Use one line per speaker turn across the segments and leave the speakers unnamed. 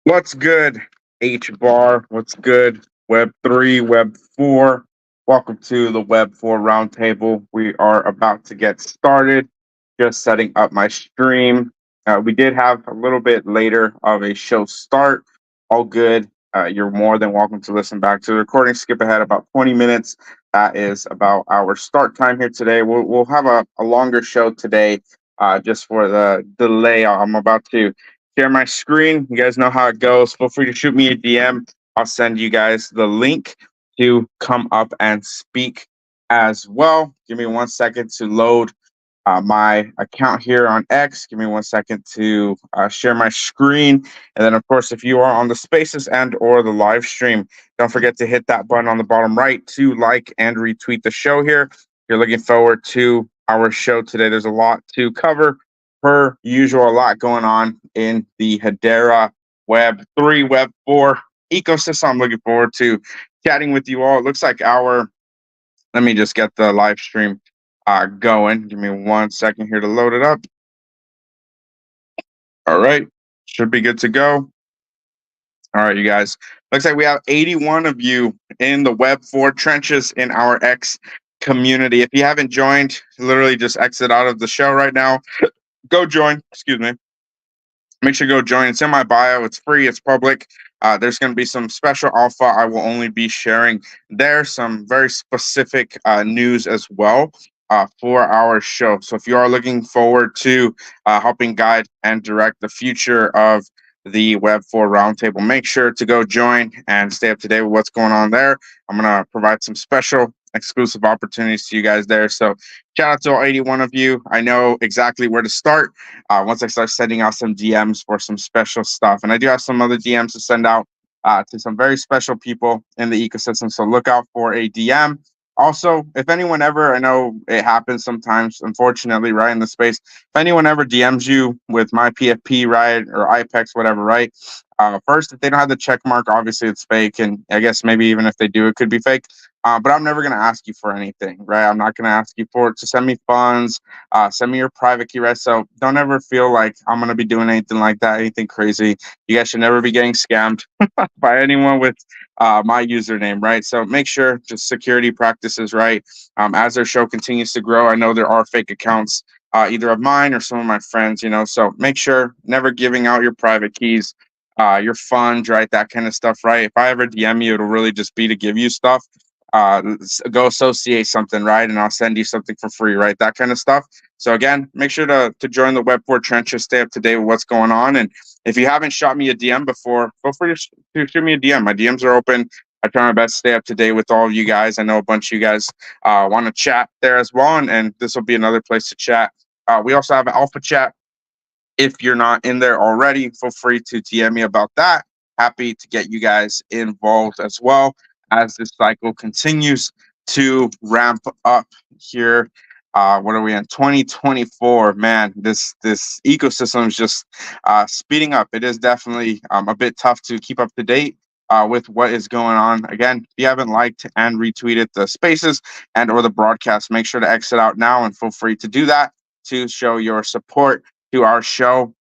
What's good, HBAR? What's good, Web3, Web4? Welcome to the Web4 Roundtable. We are about to get started. Just setting up my stream. We did have a little bit later of a show start. All good. You're more than welcome to listen back to the recording. Skip ahead about 20 minutes. That is about our start time here today. We'll have a longer show today just for the delay. I'm about to share my screen. You guys know how it goes. Feel free to shoot me a DM. I'll send you guys the link to come up and speak as well. Give me 1 second to load my account here on X. Give me 1 second to share my screen. And then, of course, if you are on the Spaces and or the live stream, don't forget to hit that button on the bottom right to like and retweet the show here. If you're looking forward to our show today, there's a lot to cover. Per usual, a lot going on in the Hedera Web3, Web4 ecosystem. I'm looking forward to chatting with you all. It looks like let me just get the live stream going. Give me 1 second here to load it up. All right. Should be good to go. All right, you guys. Looks like we have 81 of you in the Web4 trenches in our X community. If you haven't joined, literally just exit out of the show right now. Go join. Excuse me. Make sure you go join. It's in my bio. It's free. It's public. There's going to be some special alpha I will only be sharing there. Some very specific news as well for our show. So if you are looking forward to helping guide and direct the future of the Web4 Roundtable, make sure to go join and stay up to date with what's going on there. I'm going to provide some special exclusive opportunities to you guys there. So shout out to all 81 of you. I know exactly where to start once I start sending out some DMs for some special stuff. And I do have some other DMs to send out to some very special people in the ecosystem. So look out for a DM. Also, if anyone ever, I know it happens sometimes, unfortunately, right, in the space, if anyone ever DMs you with my PFP, right, or IPEX, whatever, right, first, if they don't have the check mark, obviously it's fake. And I guess maybe even if they do, it could be fake. But I'm never going to ask you for anything, right? I'm not going to ask you for it to send me funds, send me your private key, right? So don't ever feel like I'm going to be doing anything like that, anything crazy. You guys should never be getting scammed by anyone with my username, right? So make sure just security practices, right? As their show continues to grow, I know there are fake accounts, either of mine or some of my friends, so make sure never giving out your private keys, your funds, right? That kind of stuff, right? If I ever DM you, it'll really just be to give you stuff. Go associate something, right? And I'll send you something for free, right? That kind of stuff. So again, make sure to join the Web4 trenches, stay up to date with what's going on. And if you haven't shot me a DM before, feel free to shoot me a DM. My DMs are open. I try my best to stay up to date with all of you guys. I know a bunch of you guys want to chat there as well, and this will be another place to chat. We also have an alpha chat. If you're not in there already, feel free to DM me about that. Happy to get you guys involved as well as this cycle continues to ramp up here. What are we in 2024? Man, this ecosystem is just speeding up. It is definitely a bit tough to keep up to date with what is going on. Again, if you haven't liked and retweeted the spaces and or the broadcast, make sure to exit out now and feel free to do that to show your support to our show.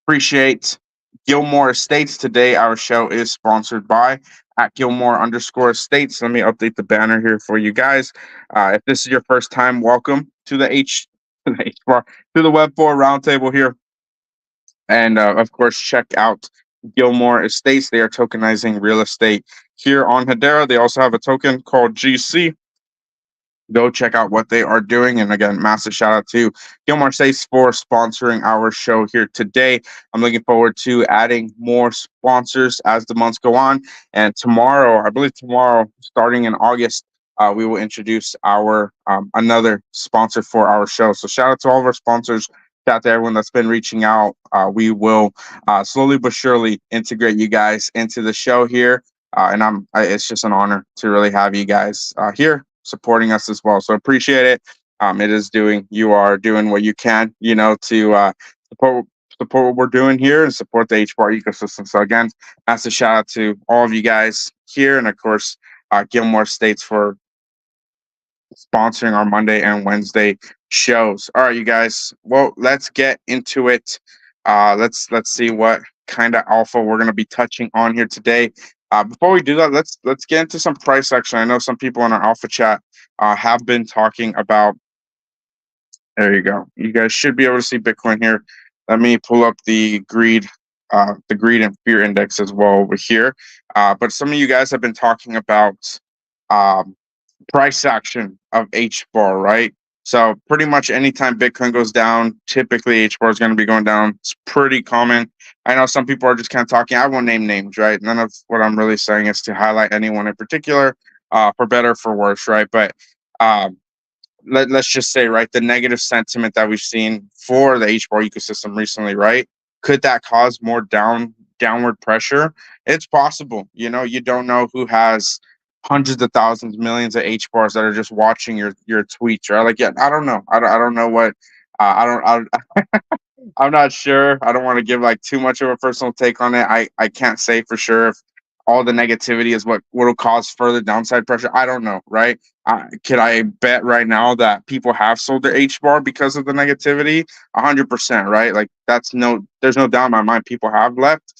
Appreciate Gilmore Estates. Today, our show is sponsored by at Gilmore_Estates. Let me update the banner here for you guys. If this is your first time, welcome to the HBAR, to the Web4 Roundtable here. And of course, check out Gilmore Estates. They are tokenizing real estate here on Hedera. They also have a token called GC. Go check out what they are doing. And again, massive shout out to Gilmore Estates for sponsoring our show here today. I'm looking forward to adding more sponsors as the months go on. And tomorrow, I believe tomorrow, starting in August, we will introduce our another sponsor for our show. So shout out to all of our sponsors. Shout out to everyone that's been reaching out. We will slowly but surely integrate you guys into the show here. And it's just an honor to really have you guys here supporting us as well. So appreciate it. You are doing what you can, to support what we're doing here and support the HBAR ecosystem. So again, massive shout out to all of you guys here, and of course, Gilmore Estates for sponsoring our Monday and Wednesday shows. All right, you guys. Well, let's get into it. Let's see what kind of alpha we're going to be touching on here today. Before we do that, let's get into some price action. I know some people in our alpha chat have been talking about. There you go. You guys should be able to see Bitcoin here. Let me pull up the greed and fear index as well over here. But some of you guys have been talking about um, price action of HBAR, right? So pretty much anytime Bitcoin goes down, typically HBAR is going to be going down. It's pretty common. I know some people are just kind of talking. I won't name names, right? None of what I'm really saying is to highlight anyone in particular, for better or for worse, right? But um, let's just say, right, the negative sentiment that we've seen for the HBAR ecosystem recently, right? Could that cause more downward pressure? It's possible. You don't know who has hundreds of thousands, millions of HBARs that are just watching your tweets, right? Like, yeah, I don't know. I don't know what. I'm not sure. I don't want to give like too much of a personal take on it. I can't say for sure if all the negativity is what will cause further downside pressure. I don't know, right? Could I bet right now that people have sold their HBAR because of the negativity? 100%, right? Like there's no doubt in my mind. People have left.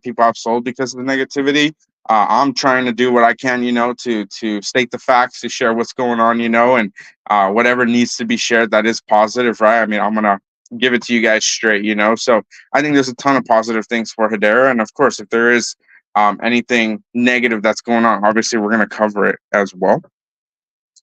People have sold because of the negativity. I'm trying to do what I can, to state the facts, to share what's going on, and whatever needs to be shared that is positive, right? I mean, I'm gonna give it to you guys straight. So I think there's a ton of positive things for Hedera, and of course, if there is anything negative that's going on, obviously we're going to cover it as well.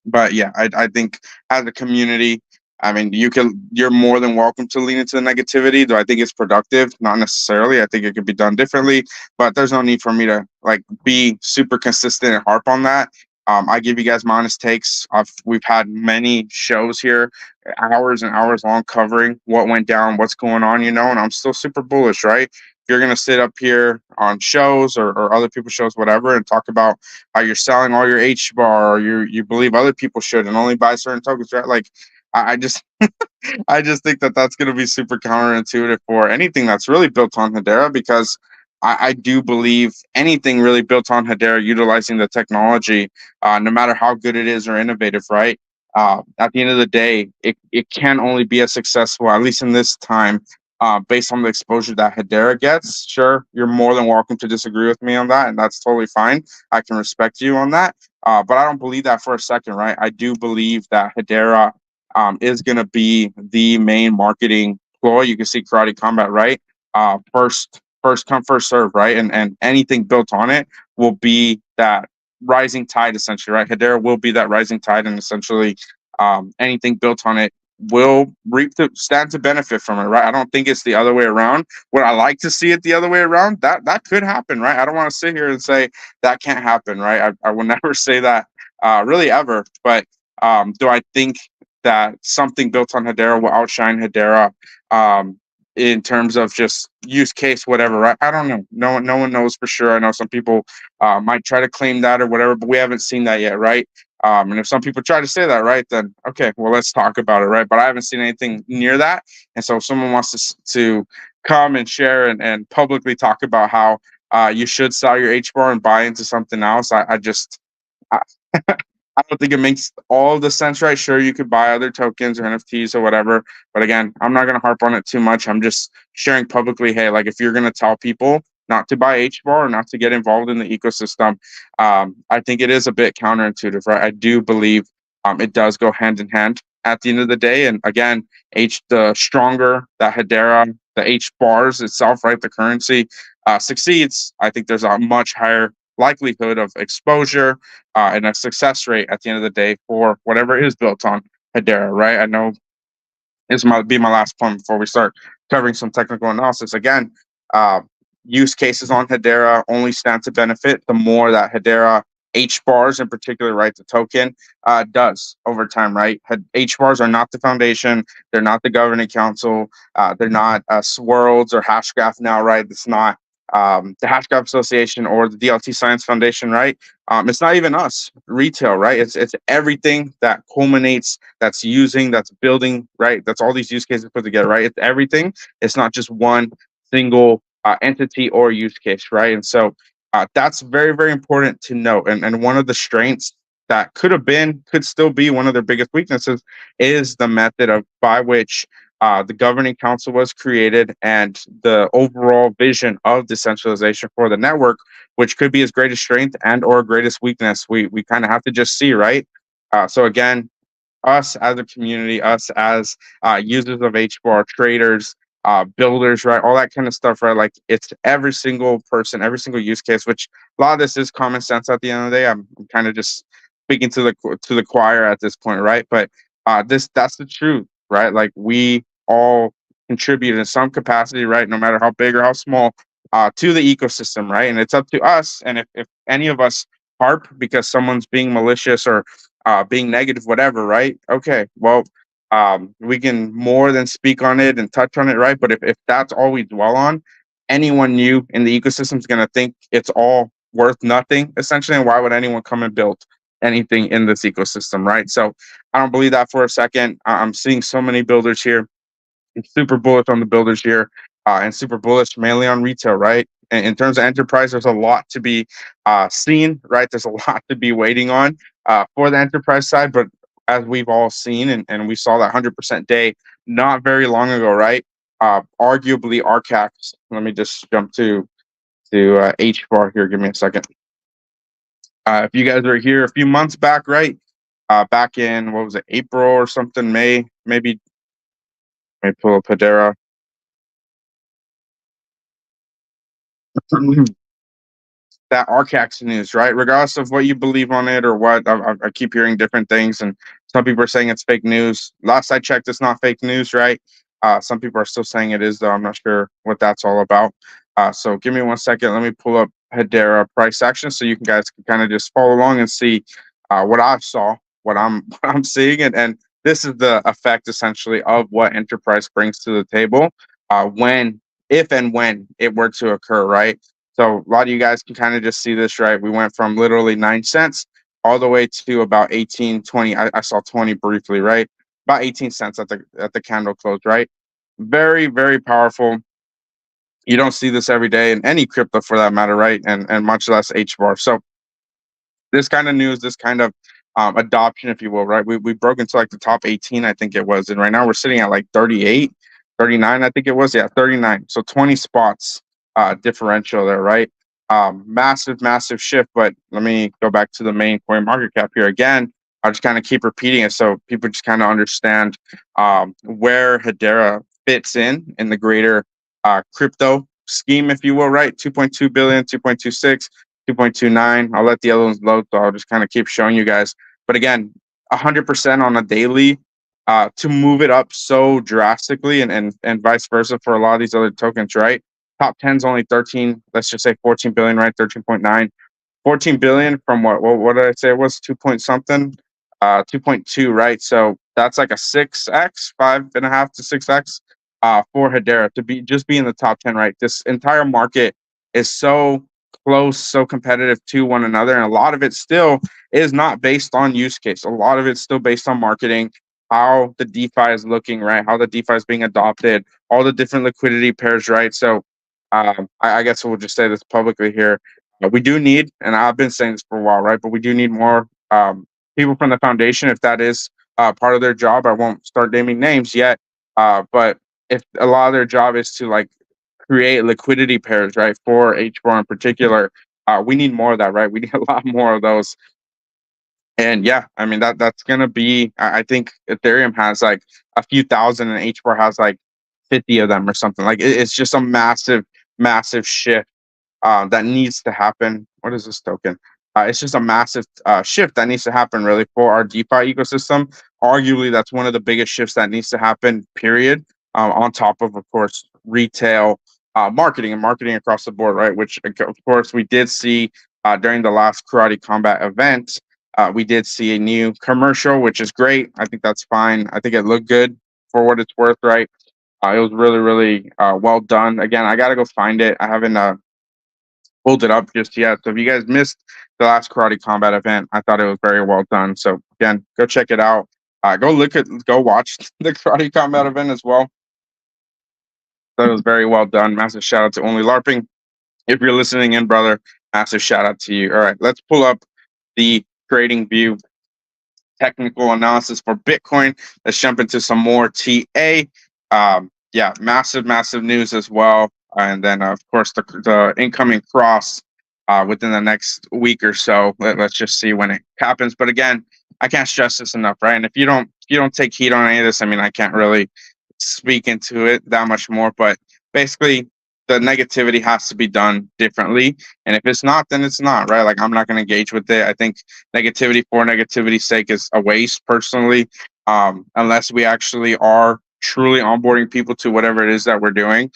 But yeah, I think as a community, I mean, you're more than welcome to lean into the negativity. Do I think it's productive? Not necessarily. I think it could be done differently, but there's no need for me to like be super consistent and harp on that. I give you guys my honest takes. We've had many shows here, hours and hours long, covering what went down, what's going on, and I'm still super bullish, right? If you're gonna sit up here on shows or other people's shows, whatever, and talk about how you're selling all your HBAR, or you believe other people should and only buy certain tokens, right? Like, I just I just think that that's going to be super counterintuitive for anything that's really built on Hedera, because I do believe anything really built on Hedera, utilizing the technology, no matter how good it is or innovative, right? At the end of the day, it can only be as successful, at least in this time, based on the exposure that Hedera gets. Sure, you're more than welcome to disagree with me on that, and that's totally fine. I can respect you on that. But I don't believe that for a second, right? I do believe that Hedera is going to be the main marketing ploy. You can see Karate Combat, right? First come, first serve, right? And anything built on it will be that rising tide, essentially, right? Hedera will be that rising tide, and essentially anything built on it will stand to benefit from it, right? I don't think it's the other way around. Would I like to see it the other way around? That could happen, right? I don't want to sit here and say that can't happen, right? I will never say that really ever. But do I think that something built on Hedera will outshine Hedera in terms of just use case, whatever, right? I don't know. No one knows for sure. I know some people might try to claim that or whatever, but we haven't seen that yet, right? And if some people try to say that, right, then okay, well, let's talk about it, right? But I haven't seen anything near that. And so if someone wants to come and share and publicly talk about how you should sell your HBAR and buy into something else, I just I, I don't think it makes all the sense, right? Sure, you could buy other tokens or NFTs or whatever, but again, I'm not going to harp on it too much. I'm just sharing publicly, hey, like if you're going to tell people not to buy HBAR or not to get involved in the ecosystem, I think it is a bit counterintuitive, right? I do believe it does go hand in hand at the end of the day. And again, the stronger that Hedera, the HBARs itself, right, the currency succeeds, I think there's a much higher likelihood of exposure and a success rate at the end of the day for whatever is built on Hedera, right? I know this might be my last point before we start covering some technical analysis. Again, uh, use cases on Hedera only stand to benefit the more that Hedera HBARs in particular, right, the token does over time, right? HBARs are not the foundation. They're not the governing council. They're not Swirlds or Hashgraph now, right? It's not the Hashgraph Association or the DLT Science Foundation, right? It's not even us, retail, right? It's everything that culminates, that's building, right? That's all these use cases put together, right? It's everything. It's not just one single entity or use case, right? And so that's very, very important to note. And one of the strengths that could still be one of their biggest weaknesses is the method by which the governing council was created, and the overall vision of decentralization for the network, which could be its greatest strength and or greatest weakness, we kind of have to just see, right? So again, us as a community, us as users of HBAR, traders, builders, right? All that kind of stuff, right? Like it's every single person, every single use case. Which a lot of this is common sense. At the end of the day, I'm kind of just speaking to the choir at this point, right? But that's the truth, right? Like we all contribute in some capacity, right? No matter how big or how small, to the ecosystem, right? And it's up to us. And if any of us harp because someone's being malicious or being negative, whatever, right? Okay, well, we can more than speak on it and touch on it, right? But if that's all we dwell on, anyone new in the ecosystem is going to think it's all worth nothing, essentially. And why would anyone come and build anything in this ecosystem, right? So I don't believe that for a second. I'm seeing so many builders here, super bullish on the builders here, and super bullish mainly on retail, right? In terms of enterprise, there's a lot to be seen, right? There's a lot to be waiting on for the enterprise side. But as we've all seen, and we saw that 100% day not very long ago, right? Arguably, RCAX. Let me just jump to HBAR here. Give me a second. If you guys were here a few months back, right? Back in what was it, April or something, May, maybe. Let me pull up Hedera. That RCAX news, right? Regardless of what you believe on it or what, I keep hearing different things, and some people are saying it's fake news. Last I checked, it's not fake news, right? Some people are still saying it is, though. I'm not sure what that's all about. So give me 1 second. Let me pull up Hedera price action so you guys can kind of just follow along and see what I saw, what I'm seeing, and this is the effect essentially of what enterprise brings to the table when, if and when it were to occur, right? So a lot of you guys can kind of just see this, right? We went from literally 9 cents all the way to about 18, 20. I saw 20 briefly, right? About 18 cents at the candle close, right? Very, very powerful. You don't see this every day in any crypto for that matter, right? And much less HBAR. So this kind of news, this kind of adoption, if you will, right? We broke into like the top 18, I think it was. And right now we're sitting at like 38, 39, I think it was. Yeah, 39. So 20 spots differential there, right? Massive, massive shift. But let me go back to the main coin market cap here again. I'll just kind of keep repeating it so people just kind of understand where Hedera fits in the greater crypto scheme, if you will, right? 2.2 billion, 2.26. 2.29. I'll let the other ones load, so I'll just kind of keep showing you guys. But again, 100% on a daily to move it up so drastically, and vice versa for a lot of these other tokens, right? Top 10's only 13, let's just say 14 billion, right? 13.9. 14 billion from what did I say it was? 2 point something, 2.2, right? So that's like a 6x, 5.5 to 6x for Hedera to be in the top 10, right? This entire market is so close, so competitive to one another, and a lot of it still is not based on use case. A lot of it's still based on marketing, how the DeFi is looking, right? How the DeFi is being adopted, all the different liquidity pairs, right? So I guess we'll just say this publicly here. We do need, and I've been saying this for a while, right? But we do need more people from the foundation, if that is part of their job. I won't start naming names yet, but if a lot of their job is to like create liquidity pairs, right, for HBAR in particular, we need more of that, right? We need a lot more of those. And yeah, I mean that's gonna be. I think Ethereum has like a few thousand, and HBAR has like 50 of them or something. Like it's just a massive, massive shift that needs to happen. What is this token? It's just a massive shift that needs to happen really for our DeFi ecosystem. Arguably, that's one of the biggest shifts that needs to happen, period. On top of course, retail marketing and marketing across the board, right? Which, of course, we did see during the last Karate Combat event. We did see a new commercial, which is great. I think that's fine. I think it looked good for what it's worth, right? It was really, really well done. Again, I got to go find it. I haven't pulled it up just yet. So if you guys missed the last Karate Combat event, I thought it was very well done. So again, go check it out. Go watch the Karate Combat event as well. That was very well done. Massive shout out to Only LARPing. If you're listening in, brother, massive shout out to you. All right, let's pull up the trading view technical analysis for Bitcoin. Let's jump into some more TA. Yeah, massive news as well. And then, of course, the incoming cross within the next week or so. Let's just see when it happens. But again, I can't stress this enough, right? And if you don't take heed on any of this, I mean, I can't really speak into it that much more. But basically, the negativity has to be done differently. And if it's not, then it's not, right? Like, I'm not going to engage with it. I think negativity for negativity's sake is a waste, personally, unless we actually are truly onboarding people to whatever it is that we're doing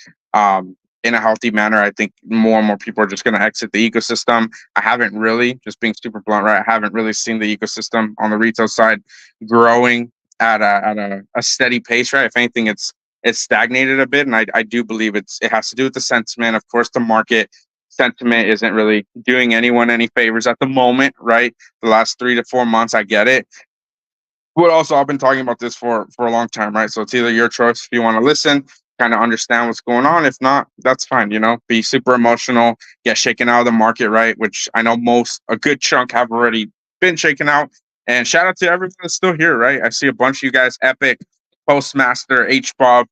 in a healthy manner. I think more and more people are just going to exit the ecosystem. I haven't really, just being super blunt, right? I haven't really seen the ecosystem on the retail side growing at a steady pace, right? If anything, it's stagnated a bit, and I do believe it has to do with the sentiment. Of course, the market sentiment isn't really doing anyone any favors at the moment, right? The last 3 to 4 months, I get it. But also, I've been talking about this for a long time, right? So it's either your choice if you want to listen, kind of understand what's going on. If not, that's fine. Be super emotional, get shaken out of the market, right? Which I know a good chunk have already been shaken out. And shout out to everyone that's still here, right? I see a bunch of you guys, Epic, Postmaster, HBAR,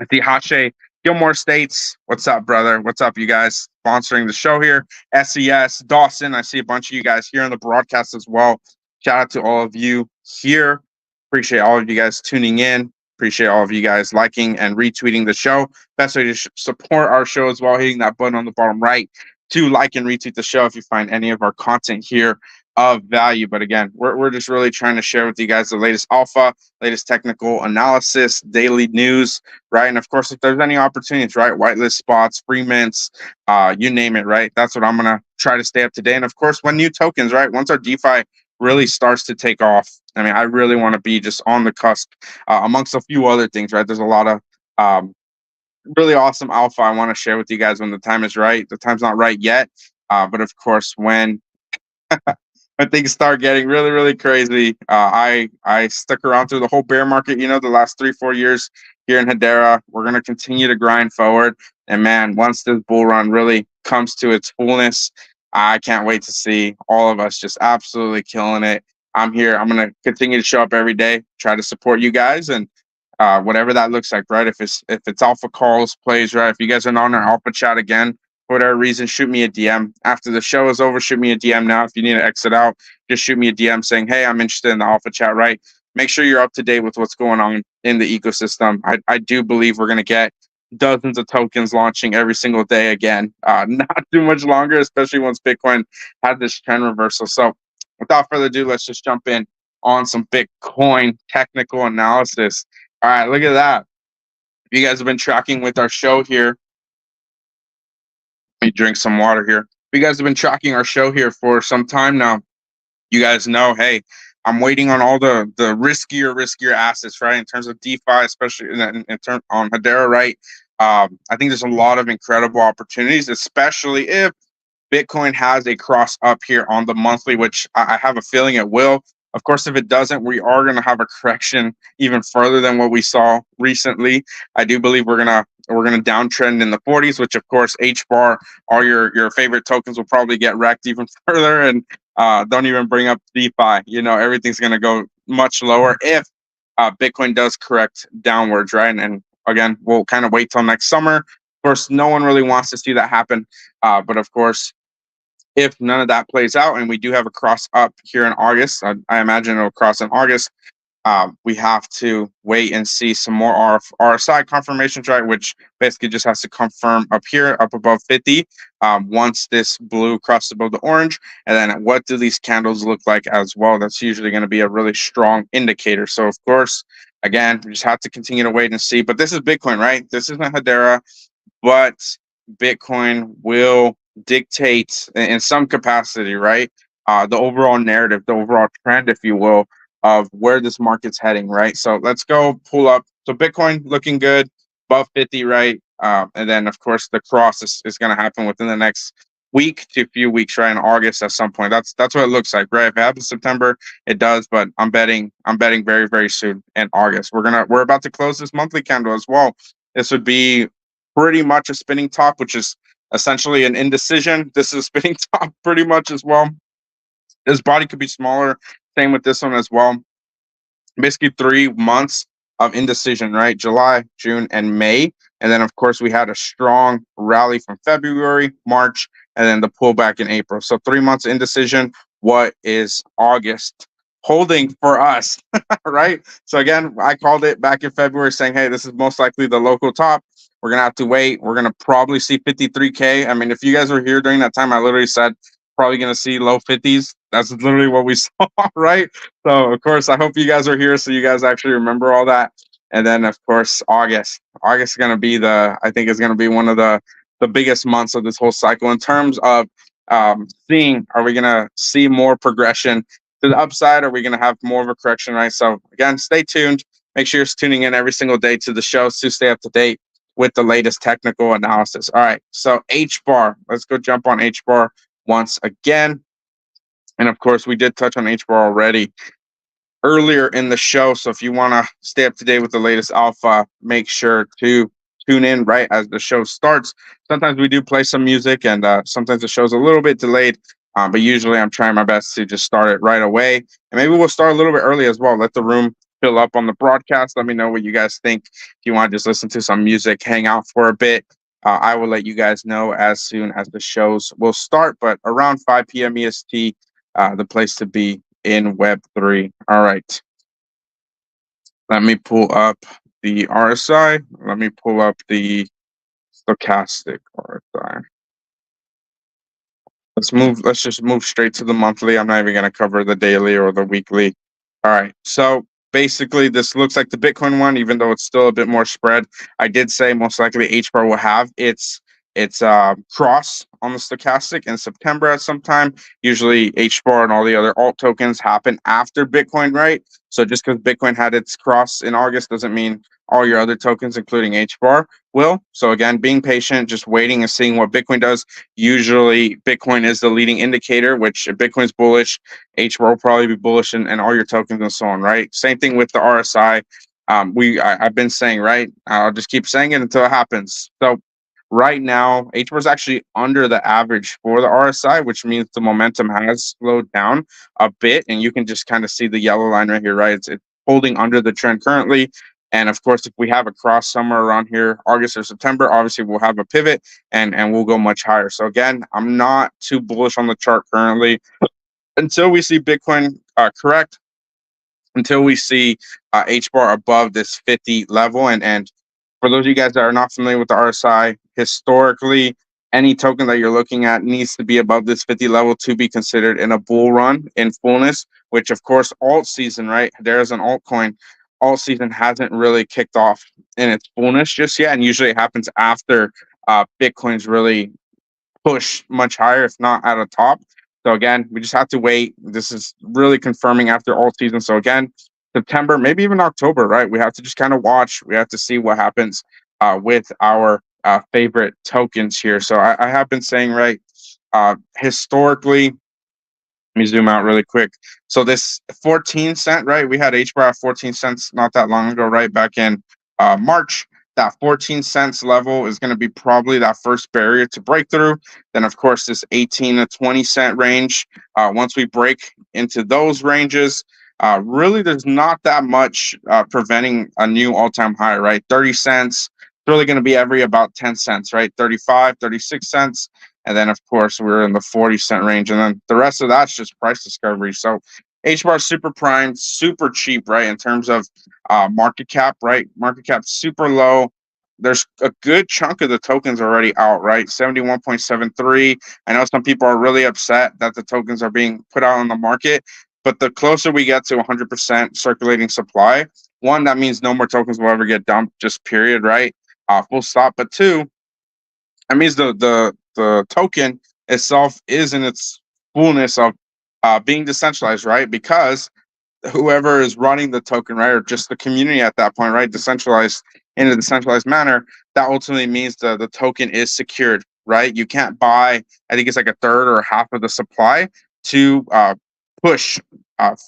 I see Hache, Gilmore States. What's up, brother? What's up, you guys? Sponsoring the show here. SES, Dawson. I see a bunch of you guys here on the broadcast as well. Shout out to all of you here. Appreciate all of you guys tuning in. Appreciate all of you guys liking and retweeting the show. Best way to support our show as well, hitting that button on the bottom right to like and retweet the show if you find any of our content here of value. But again, we're just really trying to share with you guys the latest alpha, latest technical analysis, daily news, right? And of course, if there's any opportunities, right, whitelist spots, free mints, you name it, right? That's what I'm gonna try to stay up to date. And of course, when new tokens, right, once our DeFi really starts to take off, I mean, I really want to be just on the cusp, amongst a few other things, right? There's a lot of really awesome alpha I want to share with you guys when the time is right. The time's not right yet, but of course, when things start getting really crazy, I stuck around through the whole bear market. The last 3-4 years here in Hedera. We're gonna continue to grind forward, and man, once this bull run really comes to its fullness, I can't wait to see all of us just absolutely killing it. I'm here. I'm gonna continue to show up every day, try to support you guys, and whatever that looks like, right? If it's alpha calls, plays, right? If you guys are on our alpha chat again, for whatever reason, shoot me a DM after the show is over. Shoot me a DM now. If you need to exit out, just shoot me a DM saying, "Hey, I'm interested in the alpha chat." Right? Make sure you're up to date with what's going on in the ecosystem. I do believe we're going to get dozens of tokens launching every single day again. Not too much longer, especially once Bitcoin had this trend reversal. So, without further ado, let's just jump in on some Bitcoin technical analysis. All right, look at that. If you guys have been tracking with our show here, let me drink some water here. If you guys have been tracking our show here for some time now, you guys know, hey, I'm waiting on all the riskier assets, right? In terms of DeFi, especially in terms on Hedera, right? I think there's a lot of incredible opportunities, especially if Bitcoin has a cross up here on the monthly, which I have a feeling it will. Of course, if it doesn't, we are going to have a correction even further than what we saw recently. I do believe we're gonna downtrend in the 40s, which of course HBAR, all your favorite tokens will probably get wrecked even further. And don't even bring up DeFi. Everything's going to go much lower if Bitcoin does correct downwards, right? And again, we'll kind of wait till next summer. Of course, no one really wants to see that happen, but of course, if none of that plays out and we do have a cross up here in August, I imagine it'll cross in August. We have to wait and see some more RSI confirmations, right? Which basically just has to confirm up here, up above 50. Once this blue crosses above the orange, and then what do these candles look like as well? That's usually going to be a really strong indicator. So of course, again, we just have to continue to wait and see. But this is Bitcoin, right? This isn't Hedera, but Bitcoin will dictate in some capacity, right? The overall narrative, the overall trend, if you will, of where this market's heading, right? So let's go pull up. So Bitcoin looking good, above 50, right? And then of course the cross is going to happen within the next week to a few weeks, right? In August at some point. That's what it looks like, right? If it happens September, it does, but I'm betting very soon in August. We're about to close this monthly candle as well. This would be pretty much a spinning top, which is essentially an indecision. This is a spinning top pretty much as well. This body could be smaller. Same with this one as well. Basically 3 months of indecision, right? July, June, and May. And then, of course, we had a strong rally from February, March, and then the pullback in April. So 3 months indecision. What is August holding for us, right? So again, I called it back in February saying, hey, this is most likely the local top. We're going to have to wait. We're going to probably see 53K. I mean, if you guys were here during that time, I literally said probably going to see low 50s. That's literally what we saw, right? So, of course, I hope you guys are here so you guys actually remember all that. And then, of course, August. August is going to be I think is going to be one of the biggest months of this whole cycle in terms of seeing, are we going to see more progression to the upside? Are we going to have more of a correction, right? So, again, stay tuned. Make sure you're tuning in every single day to the show to stay up to date with the latest technical analysis. All right. So, HBAR. Let's go jump on HBAR once again. And of course, we did touch on HBAR already earlier in the show. So if you want to stay up to date with the latest alpha, make sure to tune in right as the show starts. Sometimes we do play some music, and sometimes the show's a little bit delayed. But usually I'm trying my best to just start it right away. And maybe we'll start a little bit early as well. Let the room fill up on the broadcast. Let me know what you guys think. If you want to just listen to some music, hang out for a bit, I will let you guys know as soon as the shows will start. But around 5 p.m. EST, the place to be in Web3. All right. Let me pull up the RSI. Let me pull up the stochastic RSI. Let's just move straight to the monthly. I'm not even going to cover the daily or the weekly. All right. So basically, this looks like the Bitcoin one, even though it's still a bit more spread. I did say most likely HBAR will have its cross on the stochastic in September at some time. Usually HBAR and all the other alt tokens happen after Bitcoin, right? So just because Bitcoin had its cross in August doesn't mean all your other tokens, including HBAR, will. So again, being patient, just waiting and seeing what Bitcoin does. Usually Bitcoin is the leading indicator, which if Bitcoin's bullish, HBAR will probably be bullish, and all your tokens and so on, right? Same thing with the RSI. I've been saying, right? I'll just keep saying it until it happens. So right now, HBAR is actually under the average for the RSI, which means the momentum has slowed down a bit. And you can just kind of see the yellow line right here, right? It's holding under the trend currently. And of course, if we have a cross somewhere around here, August or September, obviously we'll have a pivot and we'll go much higher. So again, I'm not too bullish on the chart currently until we see Bitcoin correct, until we see HBAR above this 50 level. And for those of you guys that are not familiar with the RSI, historically, any token that you're looking at needs to be above this 50 level to be considered in a bull run in fullness, which of course, alt season, right? There's an altcoin. Alt season hasn't really kicked off in its fullness just yet. And usually it happens after Bitcoin's really push much higher, if not at a top. So again, we just have to wait. This is really confirming after all season. So again, September, maybe even October, right? We have to just kind of watch. We have to see what happens with our favorite tokens here. So I have been saying, right, historically, let me zoom out really quick. So this 14 cent, right? We had HBAR at 14 cents not that long ago, right? Back in March. That 14 cents level is going to be probably that first barrier to break through. Then, of course, this 18 to 20 cent range. Once we break into those ranges, really there's not that much preventing a new all-time high, right? 30 cents. It's really going to be every about 10 cents, right? 35, 36 cents. And then, of course, we're in the 40-cent range. And then the rest of that's just price discovery. So HBAR super prime, super cheap, right? In terms of market cap, right? Market cap super low. There's a good chunk of the tokens already out, right? 71.73. I know some people are really upset that the tokens are being put out on the market, but the closer we get to 100% circulating supply, one, that means no more tokens will ever get dumped, just period, right? Full stop. But two, that means the token itself is in its fullness of being decentralized, right? Because whoever is running the token, right, or just the community at that point, right, decentralized in a decentralized manner, that ultimately means the token is secured, right? You can't buy, I think it's like a third or half of the supply to push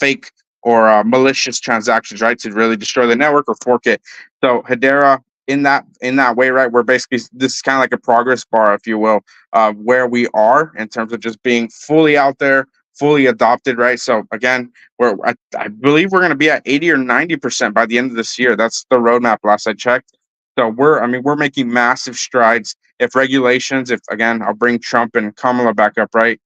fake or malicious transactions, right, to really destroy the network or fork it. So Hedera, in that way, right, we're basically, this is kind of like a progress bar, if you will, where we are in terms of just being fully out there, fully adopted, right? So again, I believe we're going to be at 80 or 90% by the end of this year. That's the roadmap last I checked. So we're making massive strides. If regulations, if again, I'll bring Trump and Kamala back up, right?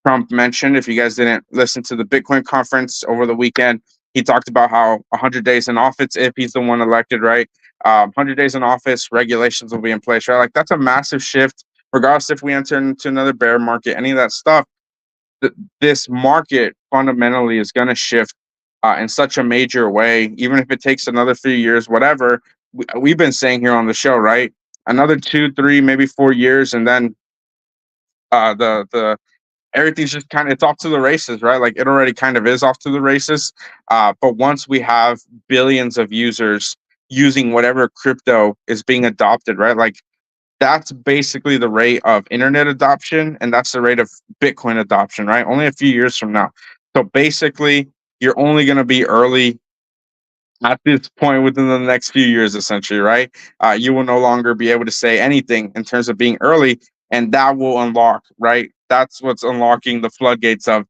Trump mentioned, if you guys didn't listen to the Bitcoin conference over the weekend, he talked about how 100 days in office, if he's the one elected, right? 100 days in office, regulations will be in place, right? Like that's a massive shift, regardless if we enter into another bear market, any of that stuff. This market fundamentally is going to shift in such a major way, even if it takes another few years, whatever. We've been saying here on the show, right? Another 2, 3, maybe 4 years, and then the everything's just kind of it's off to the races, right? Like it already kind of is off to the races. But once we have billions of users using whatever crypto is being adopted, right? Like that's basically the rate of internet adoption, and that's the rate of Bitcoin adoption, right? Only a few years from now. So basically, you're only going to be early at this point within the next few years, essentially, right? You will no longer be able to say anything in terms of being early, and that will unlock, right? That's what's unlocking the floodgates of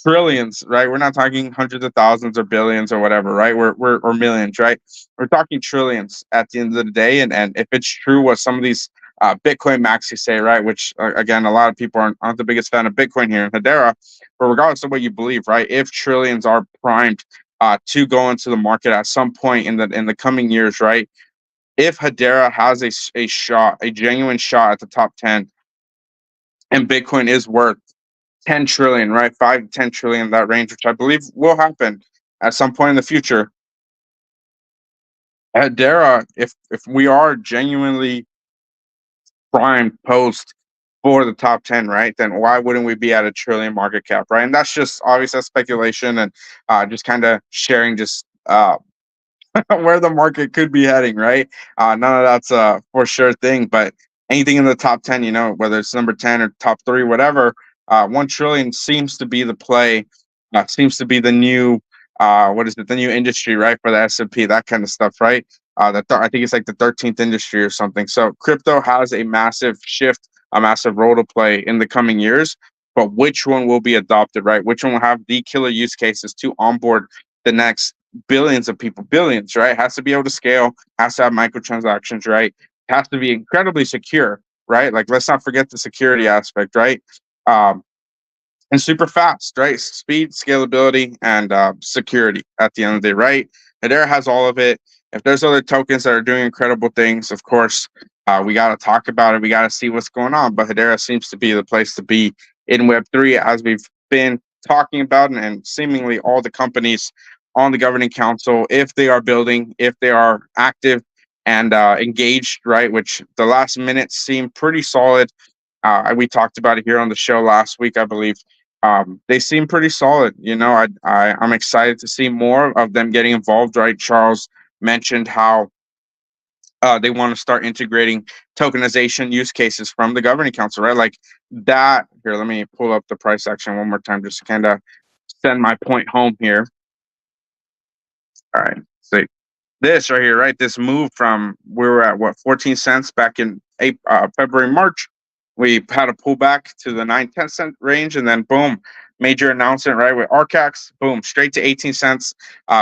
trillions, right? We're not talking hundreds of thousands or billions or whatever, right? We're or millions, right? We're talking trillions at the end of the day. And if it's true what some of these Bitcoin maxis say, right? Which again, a lot of people aren't the biggest fan of Bitcoin here in Hedera, but regardless of what you believe, right? If trillions are primed to go into the market at some point in the coming years, right? If Hedera has a shot, a genuine shot at the top 10, and Bitcoin is worth 10 trillion, right? 5 to 10 trillion, that range, which I believe will happen at some point in the future. At Dara, if we are genuinely primed post for the top 10, right? Then why wouldn't we be at a trillion market cap, right? And that's just obviously speculation and just kind of sharing just where the market could be heading, right? None of that's a for sure thing, but anything in the top 10, whether it's number 10 or top three, whatever, 1 trillion seems to be the play, seems to be the new, what is it, the new industry, right? For the S&P, that kind of stuff, right? I think it's like the 13th industry or something. So crypto has a massive shift, a massive role to play in the coming years, but which one will be adopted, right? Which one will have the killer use cases to onboard the next billions of people, billions, right? Has to be able to scale, has to have microtransactions, right? Has to be incredibly secure, right? Like, let's not forget the security aspect, right? Um, and super fast, right? Speed, scalability, and security at the end of the day, right? Hedera has all of it. If there's other tokens that are doing incredible things, of course, we got to talk about it. We got to see what's going on. But Hedera seems to be the place to be in Web3, as we've been talking about, and seemingly all the companies on the governing council, if they are building, if they are active and engaged, right? Which the last minutes seem pretty solid. We talked about it here on the show last week, I believe. They seem pretty solid. I'm excited to see more of them getting involved. Right, Charles mentioned how they want to start integrating tokenization use cases from the governing council. Right, like that. Here, let me pull up the price action one more time, just to kind of send my point home here. All right, so this right here, right? This move from we were at what 14 cents back in February, March. We had a pullback to the 9-10 cent range, and then boom, major announcement, right? With RCAX, boom, straight to 18 cents.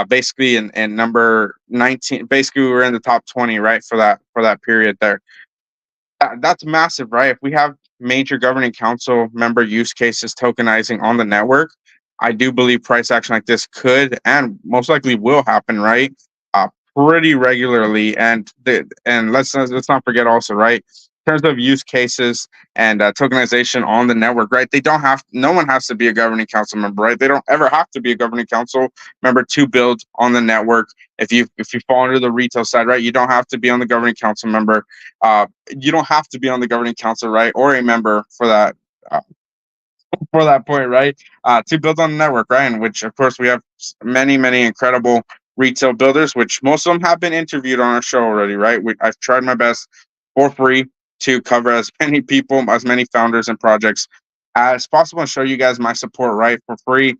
Basically in number 19. Basically, we were in the top 20, right? For that period there. That's massive, right? If we have major governing council member use cases tokenizing on the network, I do believe price action like this could and most likely will happen, right? Pretty regularly, and let's not forget also, right? In terms of use cases and tokenization on the network, right? No one has to be a governing council member, right? They don't ever have to be a governing council member to build on the network. If you fall under the retail side, right, you don't have to be on the governing council member. You don't have to be on the governing council, right, or a member for that point, right? To build on the network, right? In which, of course, we have many, many incredible retail builders, which most of them have been interviewed on our show already, right? I've tried my best for free to cover as many people, as many founders and projects as possible, and show you guys my support, right, for free,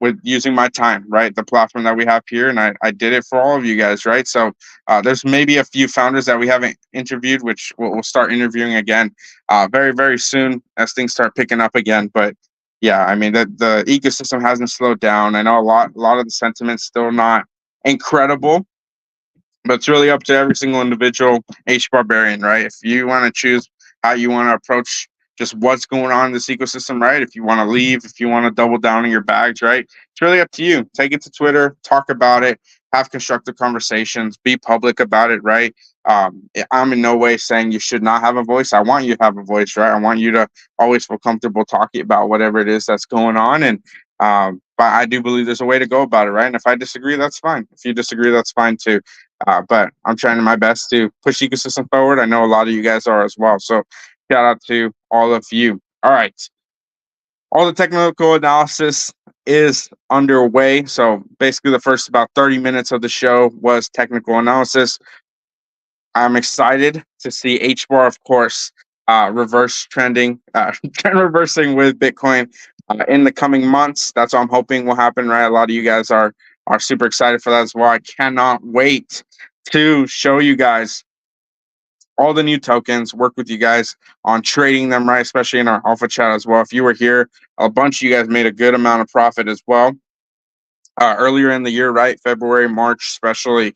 with using my time, right? The platform that we have here, and I did it for all of you guys, right? So there's maybe a few founders that we haven't interviewed, which we'll start interviewing again very, very soon as things start picking up again. But yeah, I mean the ecosystem hasn't slowed down. I know a lot of the sentiment's still not incredible, but it's really up to every single individual H barbarian, right? If you want to choose how you want to approach just what's going on in this ecosystem, right? If you want to leave, if you want to double down on your bags, right? It's really up to you. Take it to Twitter, talk about it, have constructive conversations, be public about it, right? I'm in no way saying you should not have a voice. I want you to have a voice, right? I want you to always feel comfortable talking about whatever it is that's going on. And but I do believe there's a way to go about it, right? And if I disagree, that's fine. If you disagree, that's fine too. But I'm trying my best to push the ecosystem forward. I know a lot of you guys are as well. So shout out to all of you. All right. All the technical analysis is underway. So basically, the first about 30 minutes of the show was technical analysis. I'm excited to see HBAR, of course, reverse trending, trend reversing with Bitcoin in the coming months. That's what I'm hoping will happen, right? A lot of you guys are super excited for that as well. I cannot wait to show you guys all the new tokens, work with you guys on trading them, right? Especially in our alpha chat as well. If you were here, a bunch of you guys made a good amount of profit as well. Earlier in the year, right? February, March, especially,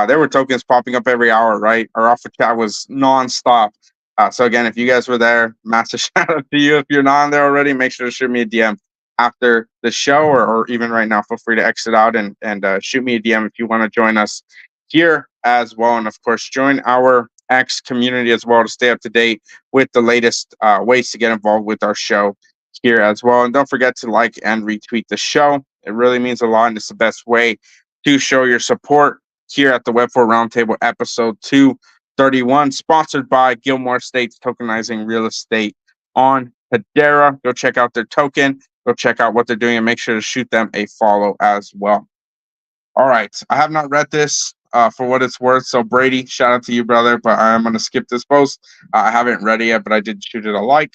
there were tokens popping up every hour, right? Our alpha chat was nonstop. So again, if you guys were there, massive shout out to you. If you're not on there already, make sure to shoot me a DM after the show, or even right now. Feel free to exit out and shoot me a DM if you want to join us here as well. And of course, join our X community as well to stay up to date with the latest ways to get involved with our show here as well. And don't forget to like and retweet the show. It really means a lot, and it's the best way to show your support here at the Web4 Roundtable episode 231, sponsored by Gilmore Estates Tokenizing Real Estate on Hedera. Go check out their token. Go check out what they're doing and make sure to shoot them a follow as well. All right. I have not read this for what it's worth. So, Brady, shout out to you, brother. But I'm going to skip this post. I haven't read it yet, but I did shoot it a like.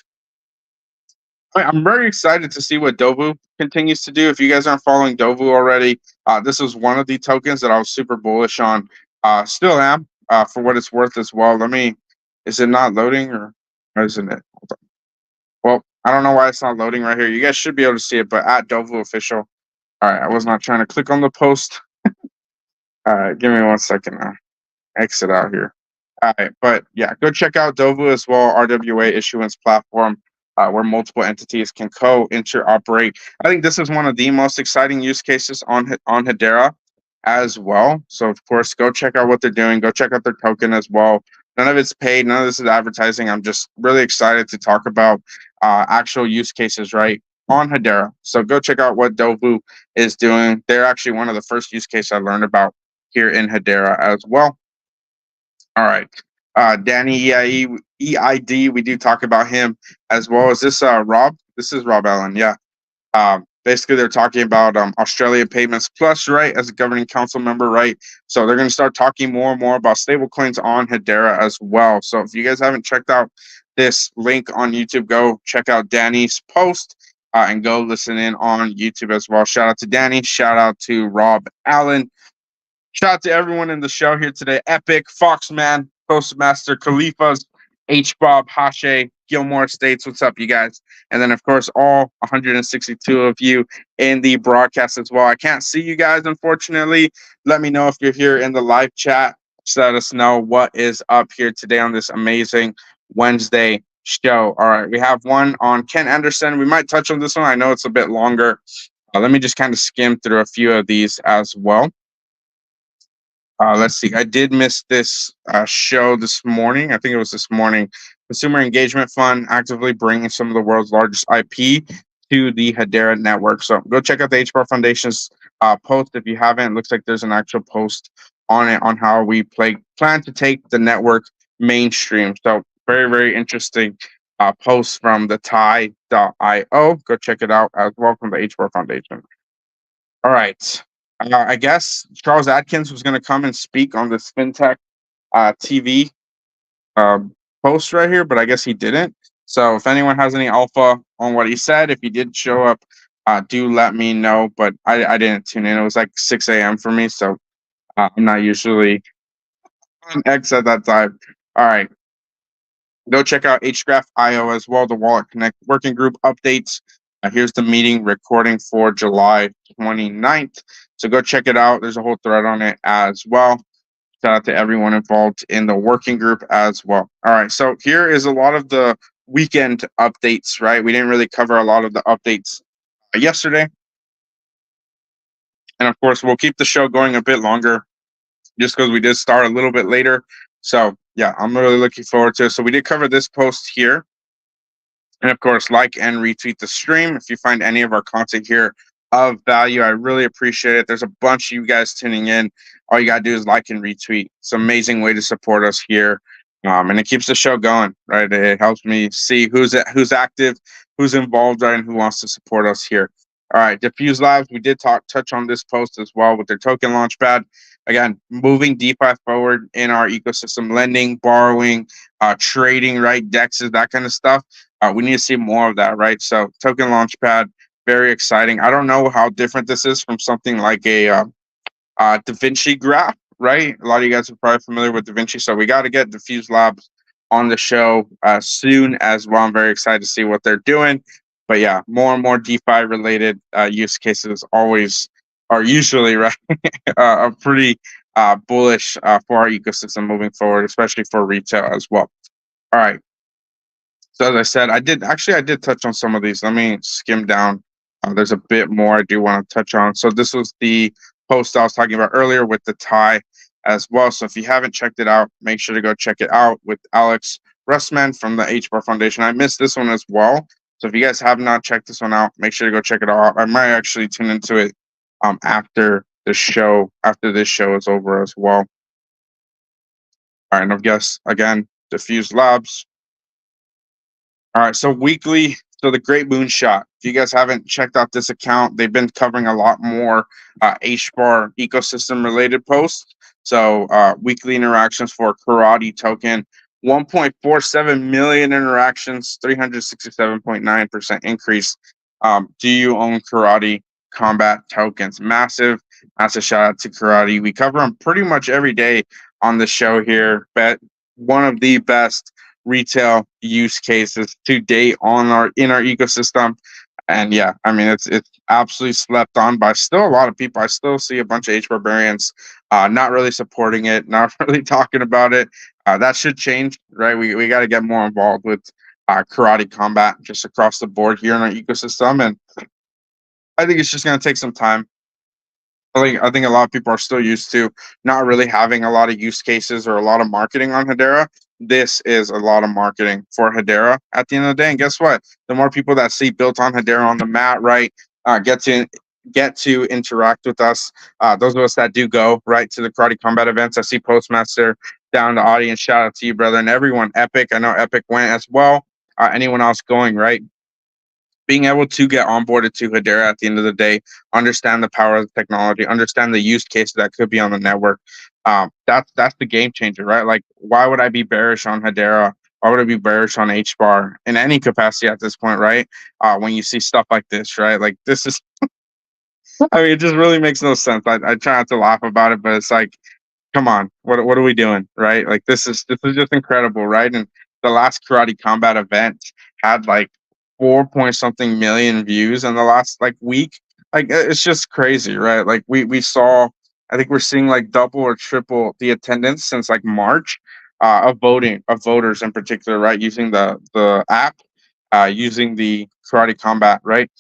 I'm very excited to see what Dovu continues to do. If you guys aren't following Dovu already, this is one of the tokens that I was super bullish on. Still am, for what it's worth as well. Is it not loading or isn't it? Hold on. Well, I don't know why it's not loading right here. You guys should be able to see it, but at Dovu official. All right, I was not trying to click on the post. All right, give me 1 second now. Exit out here. All right, but yeah, go check out Dovu as well, RWA issuance platform, where multiple entities can interoperate. I think this is one of the most exciting use cases on Hedera as well. So of course, go check out what they're doing. Go check out their token as well. None of it's paid. None of this is advertising. I'm just really excited to talk about actual use cases, right, on Hedera. So go check out what Dovu is doing. They're actually one of the first use cases I learned about here in Hedera as well. All right. Danny EID, we do talk about him as well. Is this Rob? This is Rob Allen. Yeah. Basically, they're talking about Australia Payments Plus, right, as a governing council member, right? So they're going to start talking more and more about stablecoins on Hedera as well. So if you guys haven't checked out this link on YouTube, go check out Danny's post and go listen in on YouTube as well. Shout out to Danny. Shout out to Rob Allen. Shout out to everyone in the show here today. Epic, Foxman, Postmaster, Khalifa's, H. Bob, Hashe, Gilmore Estates. What's up, you guys? And then, of course, all 162 of you in the broadcast as well. I can't see you guys, unfortunately. Let me know if you're here in the live chat. Just let us know what is up here today on this amazing Wednesday show. All right, we have one on Ken Anderson. We might touch on this one. I know it's a bit longer. Let me just kind of skim through a few of these as well. Let's see. I did miss this show this morning. I think it was this morning. Consumer Engagement Fund actively bringing some of the world's largest IP to the Hedera network. So go check out the HBAR Foundation's post if you haven't. It looks like there's an actual post on it on how we plan to take the network mainstream. So very, very interesting post from the Thai.io. Go check it out as well from the HBAR Foundation. All right. I guess Charles Atkins was going to come and speak on this FinTech TV post right here, but I guess he didn't. So if anyone has any alpha on what he said, if he did show up, do let me know. But I didn't tune in. It was like 6 a.m. for me, so I'm not usually on X at that time. All right. Go check out HGraph.io as well, the Wallet Connect working group updates Here's the meeting recording for July 29th. So go check it out. There's a whole thread on it as well. Shout out to everyone involved in the working group as well. All right. So here is a lot of the weekend updates, right? We didn't really cover a lot of the updates yesterday. And of course, we'll keep the show going a bit longer just because we did start a little bit later. So, yeah, I'm really looking forward to it. So, we did cover this post here. And of course, like and retweet the stream. If you find any of our content here of value, I really appreciate it. There's a bunch of you guys tuning in. All you got to do is like and retweet. It's an amazing way to support us here. And it keeps the show going, right? It helps me see who's active, who's involved, right, and who wants to support us here. All right, Diffuse Labs, we did touch on this post as well with their token launchpad. Again, moving DeFi forward in our ecosystem, lending, borrowing, trading, right, DEXs, that kind of stuff. We need to see more of that, right? So token launchpad, very exciting. I don't know how different this is from something like a Da Vinci graph, right? A lot of you guys are probably familiar with Da Vinci, so we got to get Diffuse Labs on the show soon as well. I'm very excited to see what they're doing. But yeah, more and more DeFi related use cases are usually right are pretty bullish for our ecosystem moving forward, especially for retail as well. All right. So as I said, I did touch on some of these. Let me skim down. There's a bit more I do want to touch on. So this was the post I was talking about earlier with the tie as well. So if you haven't checked it out, make sure to go check it out with Alex Russman from the HBAR Foundation. I missed this one as well. So if you guys have not checked this one out, make sure to go check it out. I might actually tune into it after this show is over as well. All right, and I guess again, Diffuse Labs. All right, so weekly, so the Great Moonshot. If you guys haven't checked out this account, they've been covering a lot more HBAR ecosystem related posts. So weekly interactions for Karate token, 1.47 million interactions, 367.9% increase. Do you own Karate Combat tokens? Massive shout out to Karate. We cover them pretty much every day on the show here. Bet one of the best retail use cases to date in our ecosystem. And yeah, I mean it's absolutely slept on by still a lot of people. I still see a bunch of H barbarians not really supporting it, not really talking about it. That should change, right? We got to get more involved with Karate Combat just across the board here in our ecosystem, and I think it's just going to take some time. I think a lot of people are still used to not really having a lot of use cases or a lot of marketing on Hedera. This is a lot of marketing for Hedera at the end of the day. And guess what? The more people that see built on Hedera on the mat, right, get to interact with us. Those of us that do go right to the Karate Combat events. I see Postmaster down in the audience. Shout out to you, brother, and everyone. Epic. I know Epic went as well. Anyone else going, right? Being able to get onboarded to Hedera at the end of the day, understand the power of the technology, understand the use case that could be on the network. That's the game changer, right? Like, why would I be bearish on Hedera? Why would I be bearish on HBAR in any capacity at this point, right? When you see stuff like this, right? Like this is, I mean, it just really makes no sense. I try not to laugh about it, but it's like, come on, what are we doing, right? Like this is just incredible, right? And the last Karate Combat event had like 4 point something million views in the last like week. Like it's just crazy, right? Like we saw, I think we're seeing like double or triple the attendance since like March of voters in particular, right? Using the app, using the Karate Combat, right?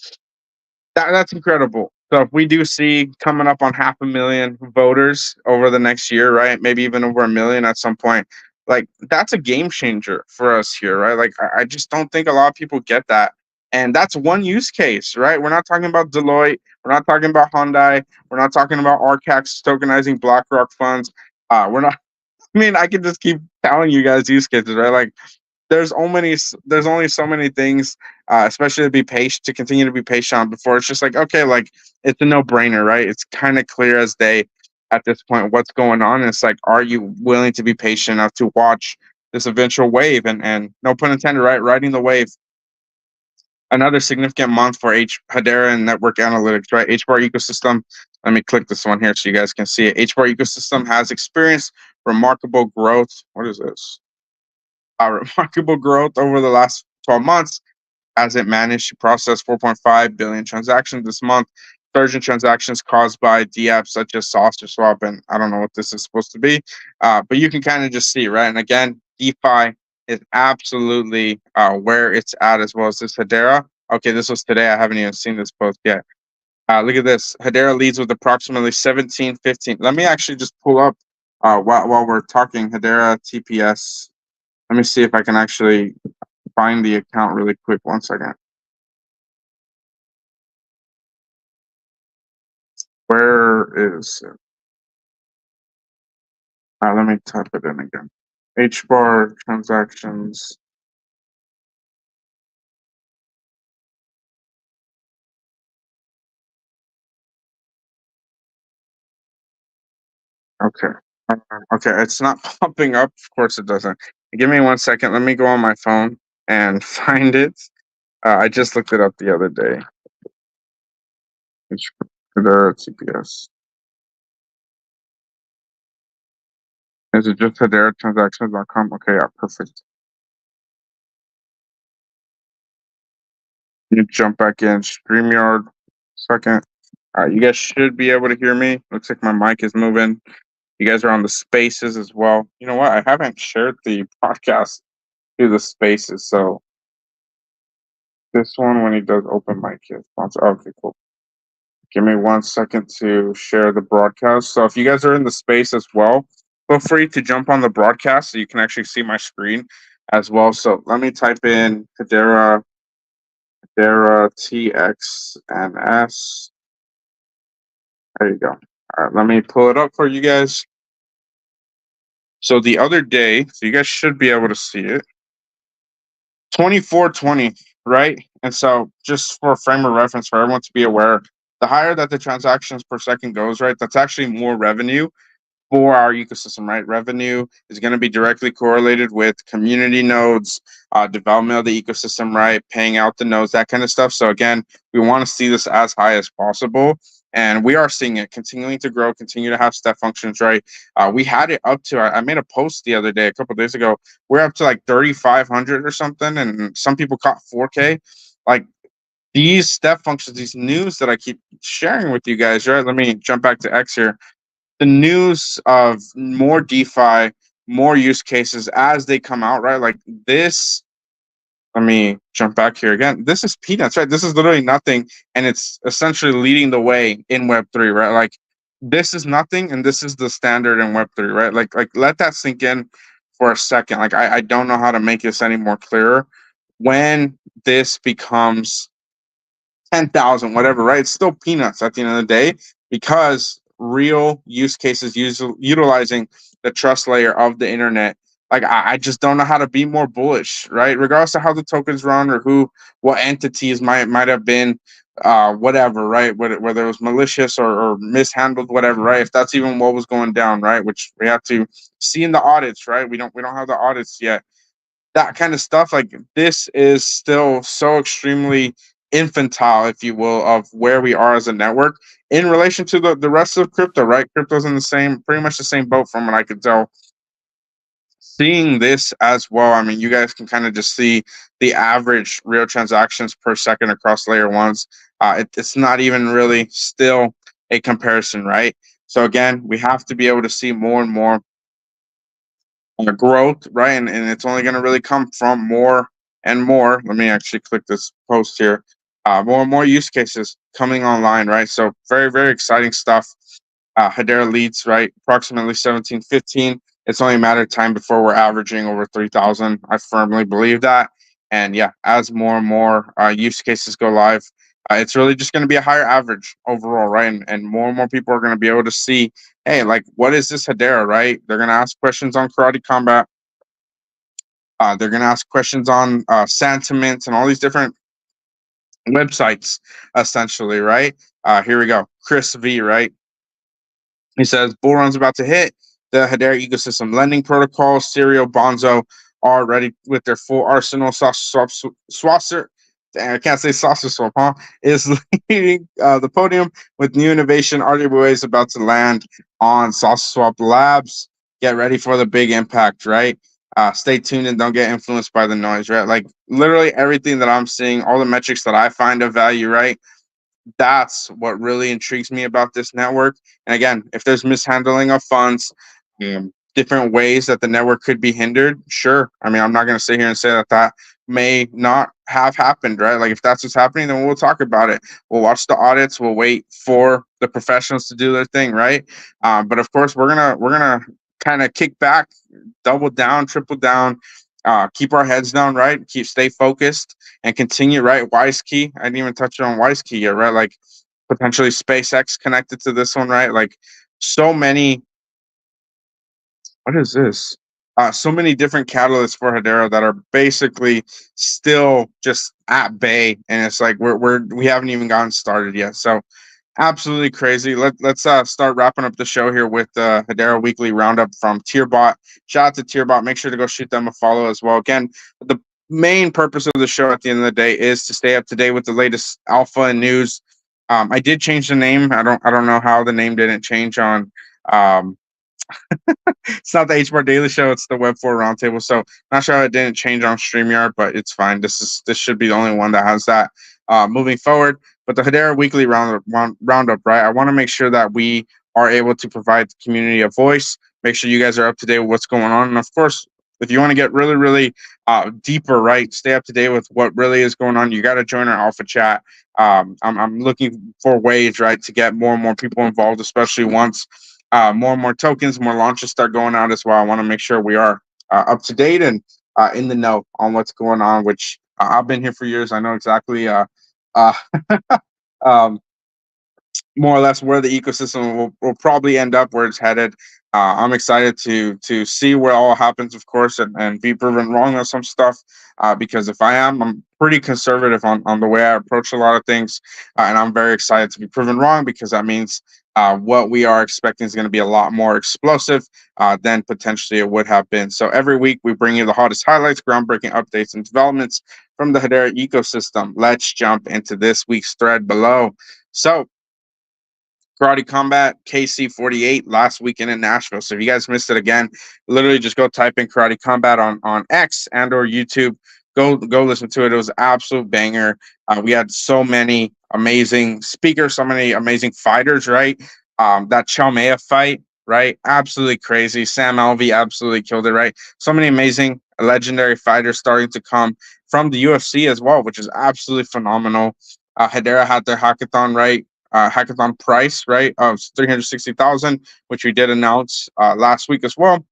That's incredible. So if we do see coming up on 500,000 voters over the next year, right? Maybe even over 1 million at some point. Like that's a game changer for us here, right? Like I just don't think a lot of people get that. And that's one use case, right? We're not talking about Deloitte. We're not talking about Hyundai. We're not talking about RCAX tokenizing BlackRock funds. We're not. I mean, I can just keep telling you guys use cases, right? Like there's only so many things, especially to be patient, to continue to be patient on before it's just like, okay, like it's a no-brainer, right? It's kind of clear as day at this point what's going on. And it's like, are you willing to be patient enough to watch this eventual wave? And no pun intended, right? Riding the wave. Another significant month for Hedera and network analytics, right? HBAR ecosystem. Let me click this one here so you guys can see it. HBAR ecosystem has experienced remarkable growth. What is this? Remarkable growth over the last 12 months. as it managed to process 4.5 billion transactions this month. Surge in transactions caused by DApps such as Sausage Swap, and I don't know what this is supposed to be, but you can kind of just see, right? And again, DeFi is absolutely where it's at, as well as this Hedera. Okay, this was today. I haven't even seen this post yet. Look at this. Hedera leads with approximately 1715. Let me actually just pull up while we're talking Hedera TPS. Let me see if I can actually find the account really quick. 1 second. Where is it? Let me type it in again. HBAR transactions. Okay. Okay, it's not popping up. Of course it doesn't. Give me 1 second. Let me go on my phone and find it. I just looked it up the other day. Hedera TPS. Is it just HederaTransactions.com? Okay, yeah, perfect. You jump back in StreamYard. Second. All right, you guys should be able to hear me. Looks like my mic is moving. You guys are on the spaces as well. You know what? I haven't shared the podcast through the spaces. So this one, when he does open mic, he sponsor. Okay, cool. Give me 1 second to share the broadcast. So if you guys are in the space as well, feel free to jump on the broadcast so you can actually see my screen as well. So let me type in Hedera TXNS. There you go. All right, let me pull it up for you guys. So the other day, so you guys should be able to see it. 2420, right? And so just for a frame of reference for everyone to be aware, the higher that the transactions per second goes, right, that's actually more revenue for our ecosystem, right? Revenue is going to be directly correlated with community nodes, development of the ecosystem, right? Paying out the nodes, that kind of stuff. So again, we want to see this as high as possible. And we are seeing it continuing to grow, continue to have step functions, right? We had it up to, I made a post the other day, a couple of days ago, we're up to like 3,500 or something. And some people caught 4K. Like these step functions, these news that I keep sharing with you guys, right? Let me jump back to X here. The news of more DeFi, more use cases as they come out, right? Like this, let me jump back here again. This is peanuts, right? This is literally nothing, and it's essentially leading the way in Web3, right? Like this is nothing, and this is the standard in Web3, right? Like let that sink in for a second. Like I don't know how to make this any more clearer. When this becomes 10,000, whatever, right? It's still peanuts at the end of the day because real use cases utilizing the trust layer of the internet. Like I just don't know how to be more bullish, right? Regardless of how the tokens run or what entities might have been, whatever, right? Whether it was malicious or mishandled, whatever, right? If that's even what was going down, right? Which we have to see in the audits, right? We don't have the audits yet, that kind of stuff. Like this is still so extremely infantile, if you will, of where we are as a network in relation to the rest of crypto, right? Crypto's in the same, pretty much the same boat from what I could tell. Seeing this as well, I mean, you guys can kind of just see the average real transactions per second across layer ones. It's not even really still a comparison, right? So again, we have to be able to see more and more growth, right? And it's only going to really come from more and more. Let me actually click this post here. More and more use cases coming online, right? So very, very exciting stuff. Hedera leads, right? Approximately 1715. It's only a matter of time before we're averaging over 3,000. I firmly believe that. And yeah, as more and more use cases go live, it's really just going to be a higher average overall, right? And more people are going to be able to see, hey, like, what is this Hedera, right? They're going to ask questions on Karate Combat. They're going to ask questions on Sentiment and all these different websites, essentially, right? Here we go. Chris V, right? He says, bull run's about to hit. The Hedera ecosystem lending protocol, Serial, Bonzo are ready with their full arsenal. Swasser, I can't say Saucer Swap, huh? Is leading the podium with new innovation. RWA is about to land on Saucer Swap Labs. Get ready for the big impact, right? Stay tuned and don't get influenced by the noise, right? Like literally everything that I'm seeing, all the metrics that I find of value, right? That's what really intrigues me about this network. And again, if there's mishandling of funds, different ways that the network could be hindered, sure. I mean, I'm not going to sit here and say that that may not have happened, right? Like if that's what's happening, then we'll talk about it. We'll watch the audits. We'll wait for the professionals to do their thing, right? But of course, we're gonna kind of kick back, double down, triple down. Keep our heads down, right? Stay focused and continue, right? Wise key. I didn't even touch on wise key yet, right? Like potentially SpaceX connected to this one, right? Like so many. What is this? So many different catalysts for Hedera that are basically still just at bay, and it's like we haven't even gotten started yet. So absolutely crazy. Let's start wrapping up the show here with the Hedera Weekly Roundup from Tierbot. Shout out to Tierbot. Make sure to go shoot them a follow as well. Again, the main purpose of the show at the end of the day is to stay up to date with the latest alpha and news. I did change the name. I don't know how the name didn't change on. It's not the HBAR Daily Show. It's the Web4 Roundtable. So not sure how it didn't change on StreamYard, but it's fine. This should be the only one that has that moving forward. But the Hedera Weekly Roundup, right? I want to make sure that we are able to provide the community a voice. Make sure you guys are up to date with what's going on, and of course, if you want to get really, really deeper, right? Stay up to date with what really is going on. You got to join our alpha chat. I'm looking for ways, right, to get more and more people involved, especially once more and more tokens, more launches start going out as well. I want to make sure we are up to date and in the know on what's going on, which I've been here for years. I know exactly uh, um, more or less where the ecosystem will probably end up, where it's headed. I'm excited to see what all happens, of course, and be proven wrong on some stuff. Because if I'm pretty conservative on the way I approach a lot of things, and I'm very excited to be proven wrong because that means what we are expecting is going to be a lot more explosive than potentially it would have been. So every week we bring you the hottest highlights, groundbreaking updates, and developments from the Hedera ecosystem. Let's jump into this week's thread below. So Karate Combat KC48 last weekend in Nashville. So if you guys missed it again, literally just go type in Karate Combat on X and or YouTube. Go listen to it. It was an absolute banger. We had so many amazing speakers, so many amazing fighters, right? That Chalmea fight, right? Absolutely crazy. Sam Alvey absolutely killed it, right? So many amazing legendary fighters starting to come from the UFC as well, which is absolutely phenomenal. Hedera had their hackathon, right? Hackathon price, right, of 360,000, which we did announce last week as well.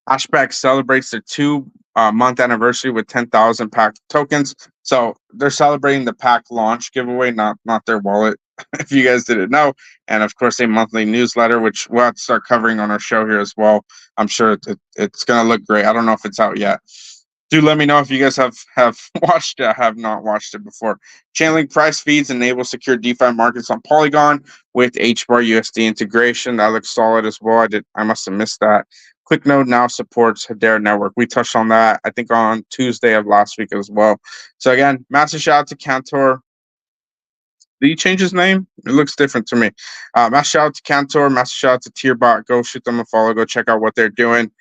Hashback celebrates their 2-month anniversary with 10,000 pack tokens. So they're celebrating the pack launch giveaway, not their wallet, if you guys didn't know. And of course, a monthly newsletter, which we'll have to start covering on our show here as well. I'm sure it's going to look great. I don't know if it's out yet. Do let me know if you guys have watched it, have not watched it before. Chainlink price feeds enable secure DeFi markets on Polygon with HBAR USD integration. That looks solid as well. I must have missed that. QuickNode now supports Hedera Network. We touched on that, I think, on Tuesday of last week as well. So again, massive shout out to Cantor. Did he change his name? It looks different to me. Massive shout out to Cantor. Massive shout out to Tierbot. Go shoot them a follow. Go check out what they're doing.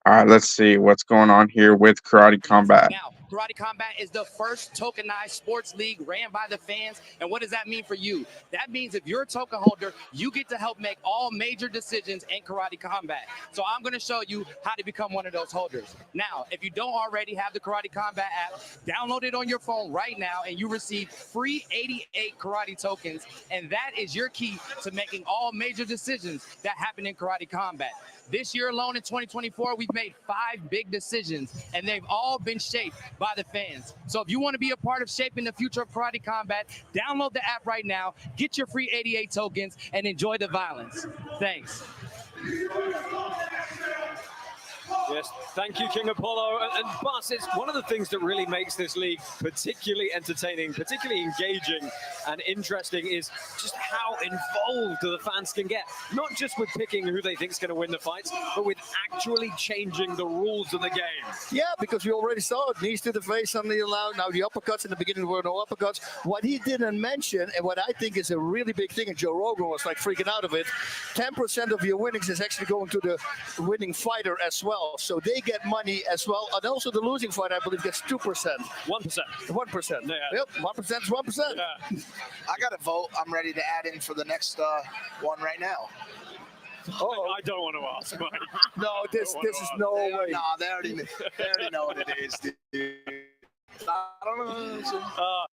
All right, let's see what's going on here with Karate Combat.
Now, Karate Combat is the first tokenized sports league ran by the fans. And what does that mean for you? That means if you're a token holder, you get to help make all major decisions in Karate Combat. So I'm going to show you how to become one of those holders. Now, if you don't already have the Karate Combat app, download it on your phone right now and you receive free 88 Karate tokens. And that is your key to making all major decisions that happen in Karate Combat. This year alone in 2024, we've made 5 big decisions, and they've all been shaped by the fans. So if you want to be a part of shaping the future of Karate Combat, download the app right now, get your free 88 tokens, and enjoy the violence. Thanks.
Yes, thank you, King Apollo. And Bus, it's one of the things that really makes this league particularly entertaining, particularly engaging and interesting is just how involved the fans can get. Not just with picking who they think is going to win the fights, but with actually changing the rules of the game.
Yeah, because we already saw it. Knees to the face suddenly allowed. Now the uppercuts in the beginning were no uppercuts. What he didn't mention, and what I think is a really big thing, and Joe Rogan was like freaking out of it, 10% of your winnings is actually going to the winning fighter as well. well. So they get money as well. And also the losing fighter, I believe, gets 2%.
1%.
1%.
Yeah.
Yep, 1% is 1%.
Yeah.
I got a vote. I'm ready to add in for the next one right now.
Oh,
I don't want to ask, Mike.
no, this is no way.
Nah, they already know what it is, dude. I don't know.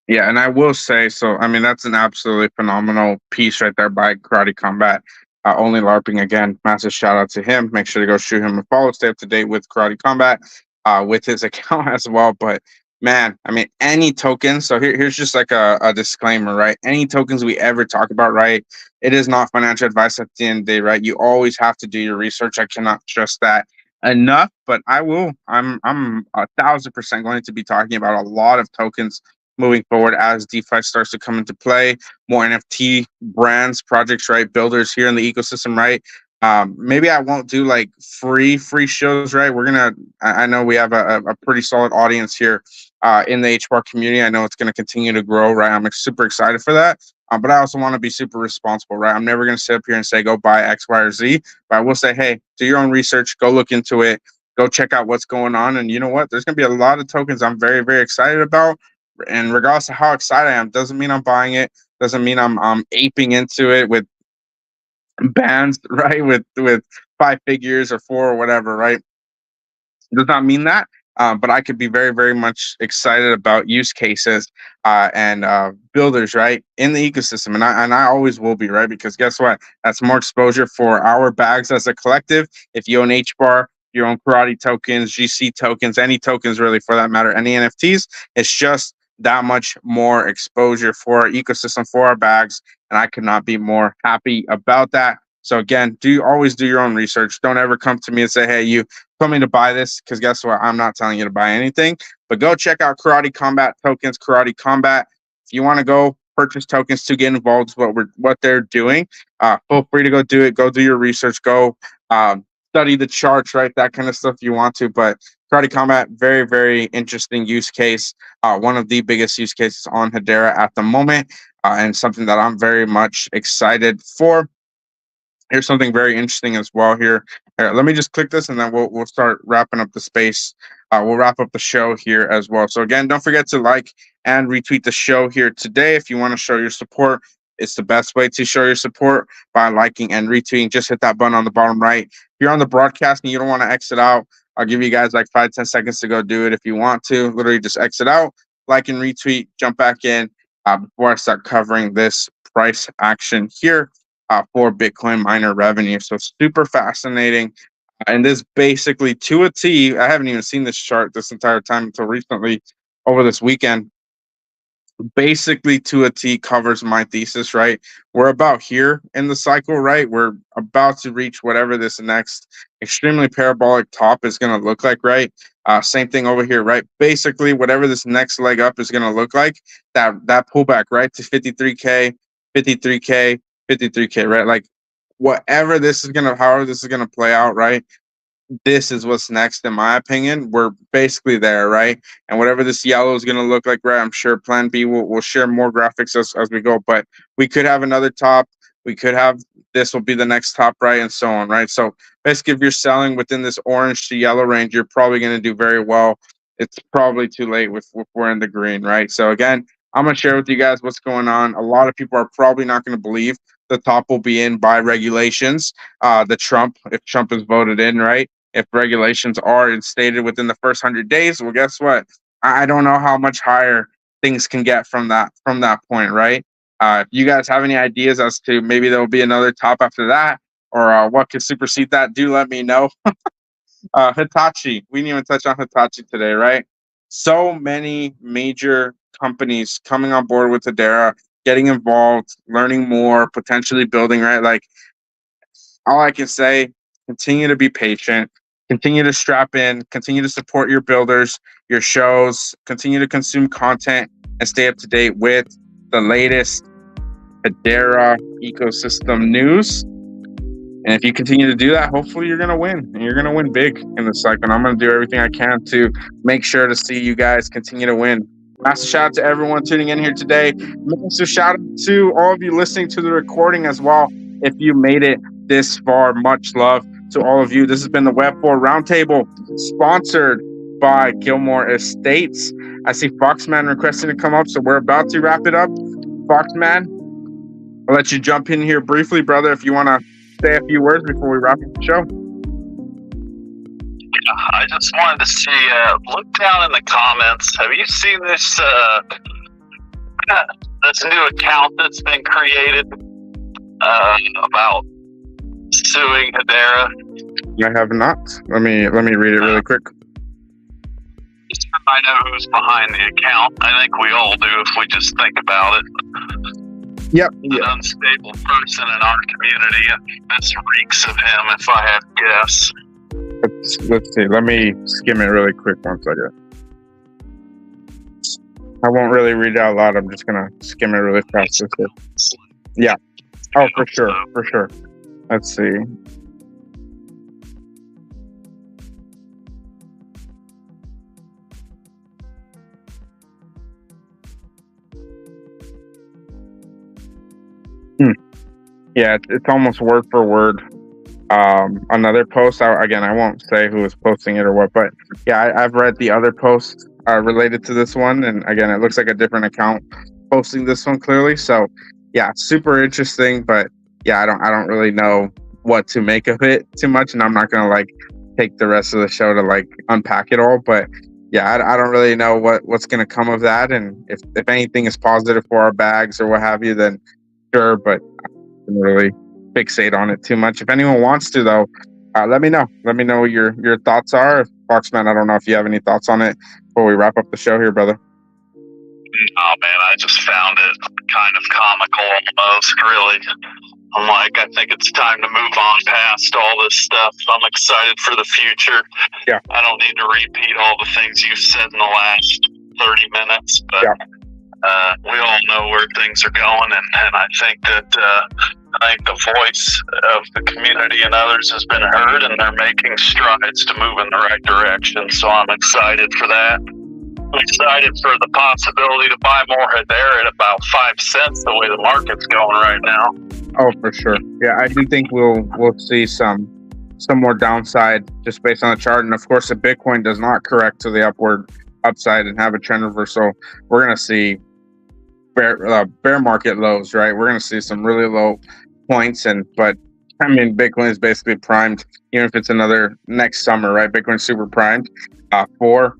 Yeah, and I will say, so I mean, that's an absolutely phenomenal piece right there by Karate Combat. Only LARPing again. Massive shout out to him. Make sure to go shoot him a follow. Stay up to date with Karate Combat with his account as well. But man, I mean, any tokens. So here's just like a disclaimer, right? Any tokens we ever talk about, right? It is not financial advice at the end of the day, right? You always have to do your research. I cannot stress that enough. But I will. I'm 1,000% going to be talking about a lot of tokens moving forward as DeFi starts to come into play, more NFT brands, projects, right? Builders here in the ecosystem, right? Maybe I won't do like free shows, right? I know we have a pretty solid audience here in the HBAR community. I know it's going to continue to grow, right? I'm super excited for that. But I also want to be super responsible, right? I'm never going to sit up here and say, go buy X, Y, or Z. But I will say, hey, do your own research, go look into it, go check out what's going on. And you know what? There's going to be a lot of tokens I'm very, very excited about. And regardless of how excited I am, doesn't mean I'm buying it. Doesn't mean I'm aping into it with bands, right? With 5 figures or 4 or whatever, right? Does not mean that. But I could be very, very much excited about use cases and builders, right, in the ecosystem, and I always will be, right? Because guess what? That's more exposure for our bags as a collective. If you own HBAR, you own Karate tokens, GC tokens, any tokens really for that matter, any NFTs, it's just that much more exposure for our ecosystem, for our bags, and I could not be more happy about that. So again, always do your own research. Don't ever come to me and say, hey, you told me to buy this, because guess what? I'm not telling you to buy anything. But go check out Karate Combat tokens, Karate Combat. If you want to go purchase tokens to get involved with what they're doing, feel free to go do it. Go do your research. Go study the charts, right? That kind of stuff you want to. But Karate Combat, very, very interesting use case. One of the biggest use cases on Hedera at the moment, and something that I'm very much excited for. Here's something very interesting as well here. Let me just click this and then we'll start wrapping up the space. We'll wrap up the show here as well. So again, don't forget to like and retweet the show here today. If you want to show your support, it's the best way to show your support by liking and retweeting. Just hit that button on the bottom right. If you're on the broadcast and you don't want to exit out, I'll give you guys like 5-10 seconds to go do it if you want to. Literally just exit out, like and retweet, jump back in before I start covering this price action here for Bitcoin miner revenue. So super fascinating. And this basically to a T, I haven't even seen this chart this entire time until recently over this weekend. Basically to a T covers my thesis, right? We're about here in the cycle, right? We're about to reach whatever this next extremely parabolic top is going to look like, right? Same thing over here, right? Basically, whatever this next leg up is going to look like, that pullback, right, to 53K, 53K, 53K, right? Like however this is going to play out, right? This is what's next, in my opinion. We're basically there, right? And whatever this yellow is going to look like, right? I'm sure Plan B will share more graphics as we go, but we could have another top. We could have this will be the next top, right? And so on, right? So basically, if you're selling within this orange to yellow range, you're probably going to do very well. It's probably too late if we're in the green, right? So again, I'm going to share with you guys what's going on. A lot of people are probably not going to believe the top will be in by regulations. If Trump is voted in, right? If regulations are instated within the first 100 days, well, guess what? I don't know how much higher things can get from that point, right? If you guys have any ideas as to maybe there will be another top after that, or what could supersede that, do let me know. Hitachi, we didn't even touch on Hitachi today, right? So many major companies coming on board with Hedera, getting involved, learning more, potentially building, right? Like, all I can say, continue to be patient, continue to strap in, continue to support your builders, your shows, continue to consume content, and stay up to date with the latest Hedera ecosystem news. And if you continue to do that, hopefully you're going to win. And you're going to win big in this cycle. And I'm going to do everything I can to make sure to see you guys continue to win. Massive shout out to everyone tuning in here today. Massive shout out to all of you listening to the recording as well. If you made it this far, much love to all of you. This has been the Web 4 Roundtable, sponsored by Gilmore Estates. I see Foxman requesting to come up, so we're about to wrap it up. Foxman, I'll let you jump in here briefly, brother, if you want to say a few words before we wrap up the show.
I just wanted to see, look down in the comments. Have you seen this this new account that's been created about suing Hedera?
I have not. Let me read it really quick.
I know who's behind the account. I think we all do if we just think about it.
Yep.
An unstable person in our community, and this reeks of him, if I had to guess.
Let's see. Let me skim it really quick. 1 second. I won't really read it out loud. I'm just gonna skim it really fast. Yeah. Oh, for sure. For sure. Let's see. Yeah, it's almost word for word. Another post, I won't say who is posting it or what, but yeah, I've read the other posts related to this one, and again, it looks like a different account posting this one clearly. So yeah, super interesting, but yeah, I don't really know what to make of it too much, and I'm not gonna like take the rest of the show to like unpack it all, but yeah, I don't really know what's gonna come of that, and if anything is positive for our bags or what have you, then sure, but I don't really fixate on it too much. If anyone wants to, though, let me know. Let me know what your thoughts are. Foxman, I don't know if you have any thoughts on it before we wrap up the show here, brother.
Oh man, I just found it kind of comical almost, really. I'm like, I think it's time to move on past all this stuff. I'm excited for the future.
Yeah.
I don't need to repeat all the things you said in the last 30 minutes, but
yeah.
We all know where things are going, and I think that the voice of the community and others has been heard, and they're making strides to move in the right direction. So I'm excited for that. I'm excited for the possibility to buy more Hedera at about 5 cents, the way the market's going right now.
Oh, for sure. Yeah, I do think we'll see some more downside just based on the chart, and of course, if Bitcoin does not correct to the upside and have a trend reversal, we're going to see bear market lows, right? We're going to see some really low points, but I mean, Bitcoin is basically primed, even if it's another next summer, right? Bitcoin's super primed for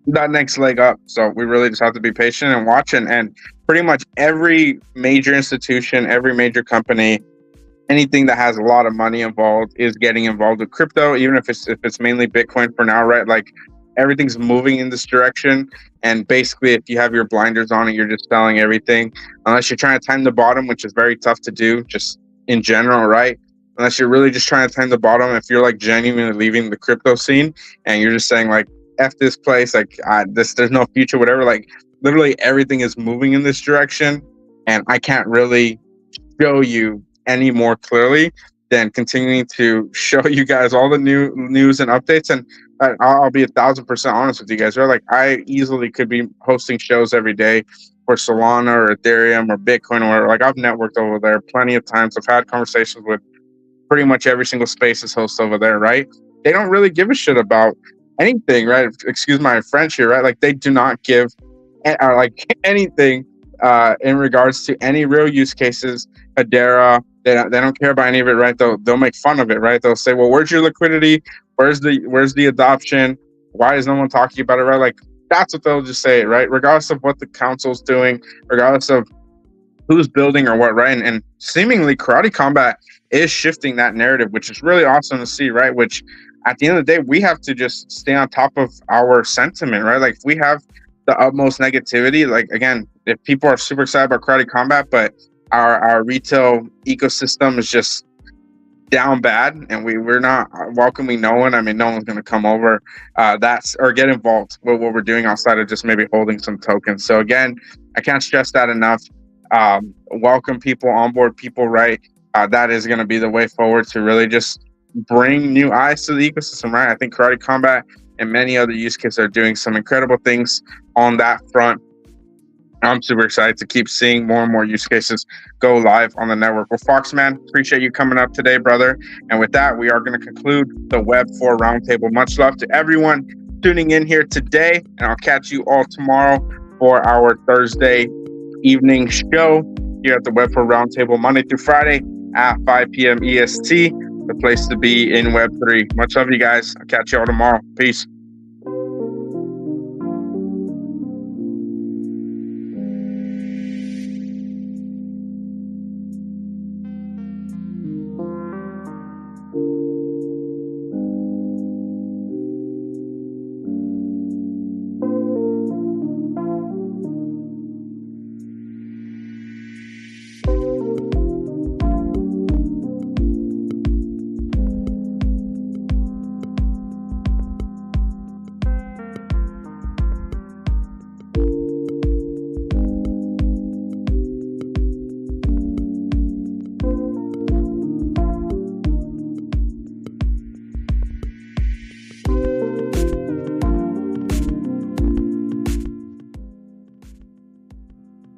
that next leg up. So we really just have to be patient and watch, and pretty much every major institution, every major company, anything that has a lot of money involved is getting involved with crypto, even if it's mainly Bitcoin for now, right? Like, everything's moving in this direction, and basically if you have your blinders on and you're just selling everything, unless you're trying to time the bottom, which is very tough to do just in general, right? Unless you're really just trying to time the bottom, if you're like genuinely leaving the crypto scene and you're just saying like, F this place, like there's no future, whatever, like literally everything is moving in this direction, and I can't really show you any more clearly than continuing to show you guys all the new news and updates. And I'll be 1,000% honest with you guys, right? Like, I easily could be hosting shows every day for Solana or Ethereum or Bitcoin or whatever. Like, I've networked over there plenty of times. I've had conversations with pretty much every single Spaces host over there, right? They don't really give a shit about anything, right? Excuse my French here, right? Like, they do not give like anything in regards to any real use cases. Hedera, they don't care about any of it, right? They'll make fun of it, right? They'll say, well, where's your liquidity? Where's the adoption? Why is no one talking about it, right? Like, that's what they'll just say, right? Regardless of what the council's doing, regardless of who's building or what, right? And seemingly Karate Combat is shifting that narrative, which is really awesome to see, right? Which at the end of the day, we have to just stay on top of our sentiment, right? Like, if we have the utmost negativity, like, again, if people are super excited about Karate Combat, but our retail ecosystem is just down bad, and we're not welcoming no one. I mean, no one's going to come over or get involved with what we're doing outside of just maybe holding some tokens. So again, I can't stress that enough. Welcome people, onboard people, right? That is going to be the way forward to really just bring new eyes to the ecosystem, right? I think Karate Combat and many other use cases are doing some incredible things on that front. I'm super excited to keep seeing more and more use cases go live on the network. Well, Foxman, appreciate you coming up today, brother. And with that, we are going to conclude the Web4 Roundtable. Much love to everyone tuning in here today, and I'll catch you all tomorrow for our Thursday evening show here at the Web4 Roundtable, Monday through Friday at 5 p.m. EST, the place to be in Web3. Much love, you guys. I'll catch you all tomorrow. Peace.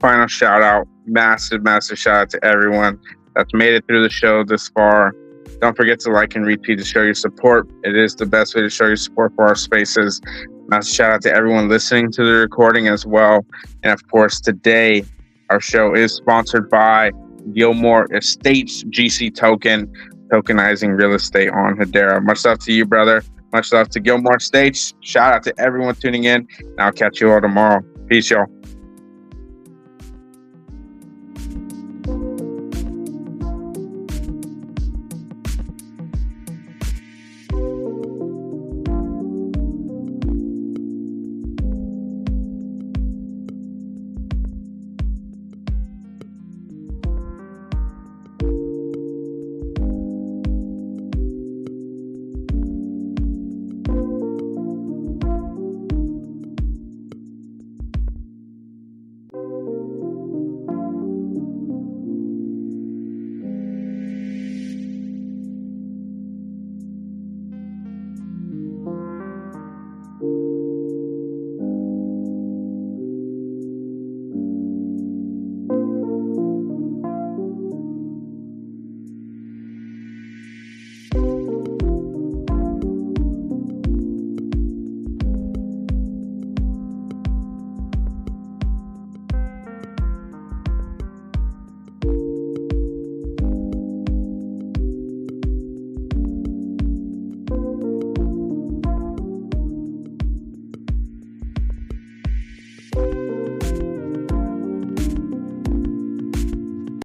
Final shout out, massive shout out to everyone that's made it through the show this far. Don't forget to like and retweet to show your support. It is the best way to show your support for our spaces. Massive shout out to everyone listening to the recording as well. And of course, today our show is sponsored by Gilmore Estates GC token, tokenizing real estate on Hedera. Much love to you, brother. Much love to Gilmore Estates. Shout out to everyone tuning in. And I'll catch you all tomorrow. Peace, y'all.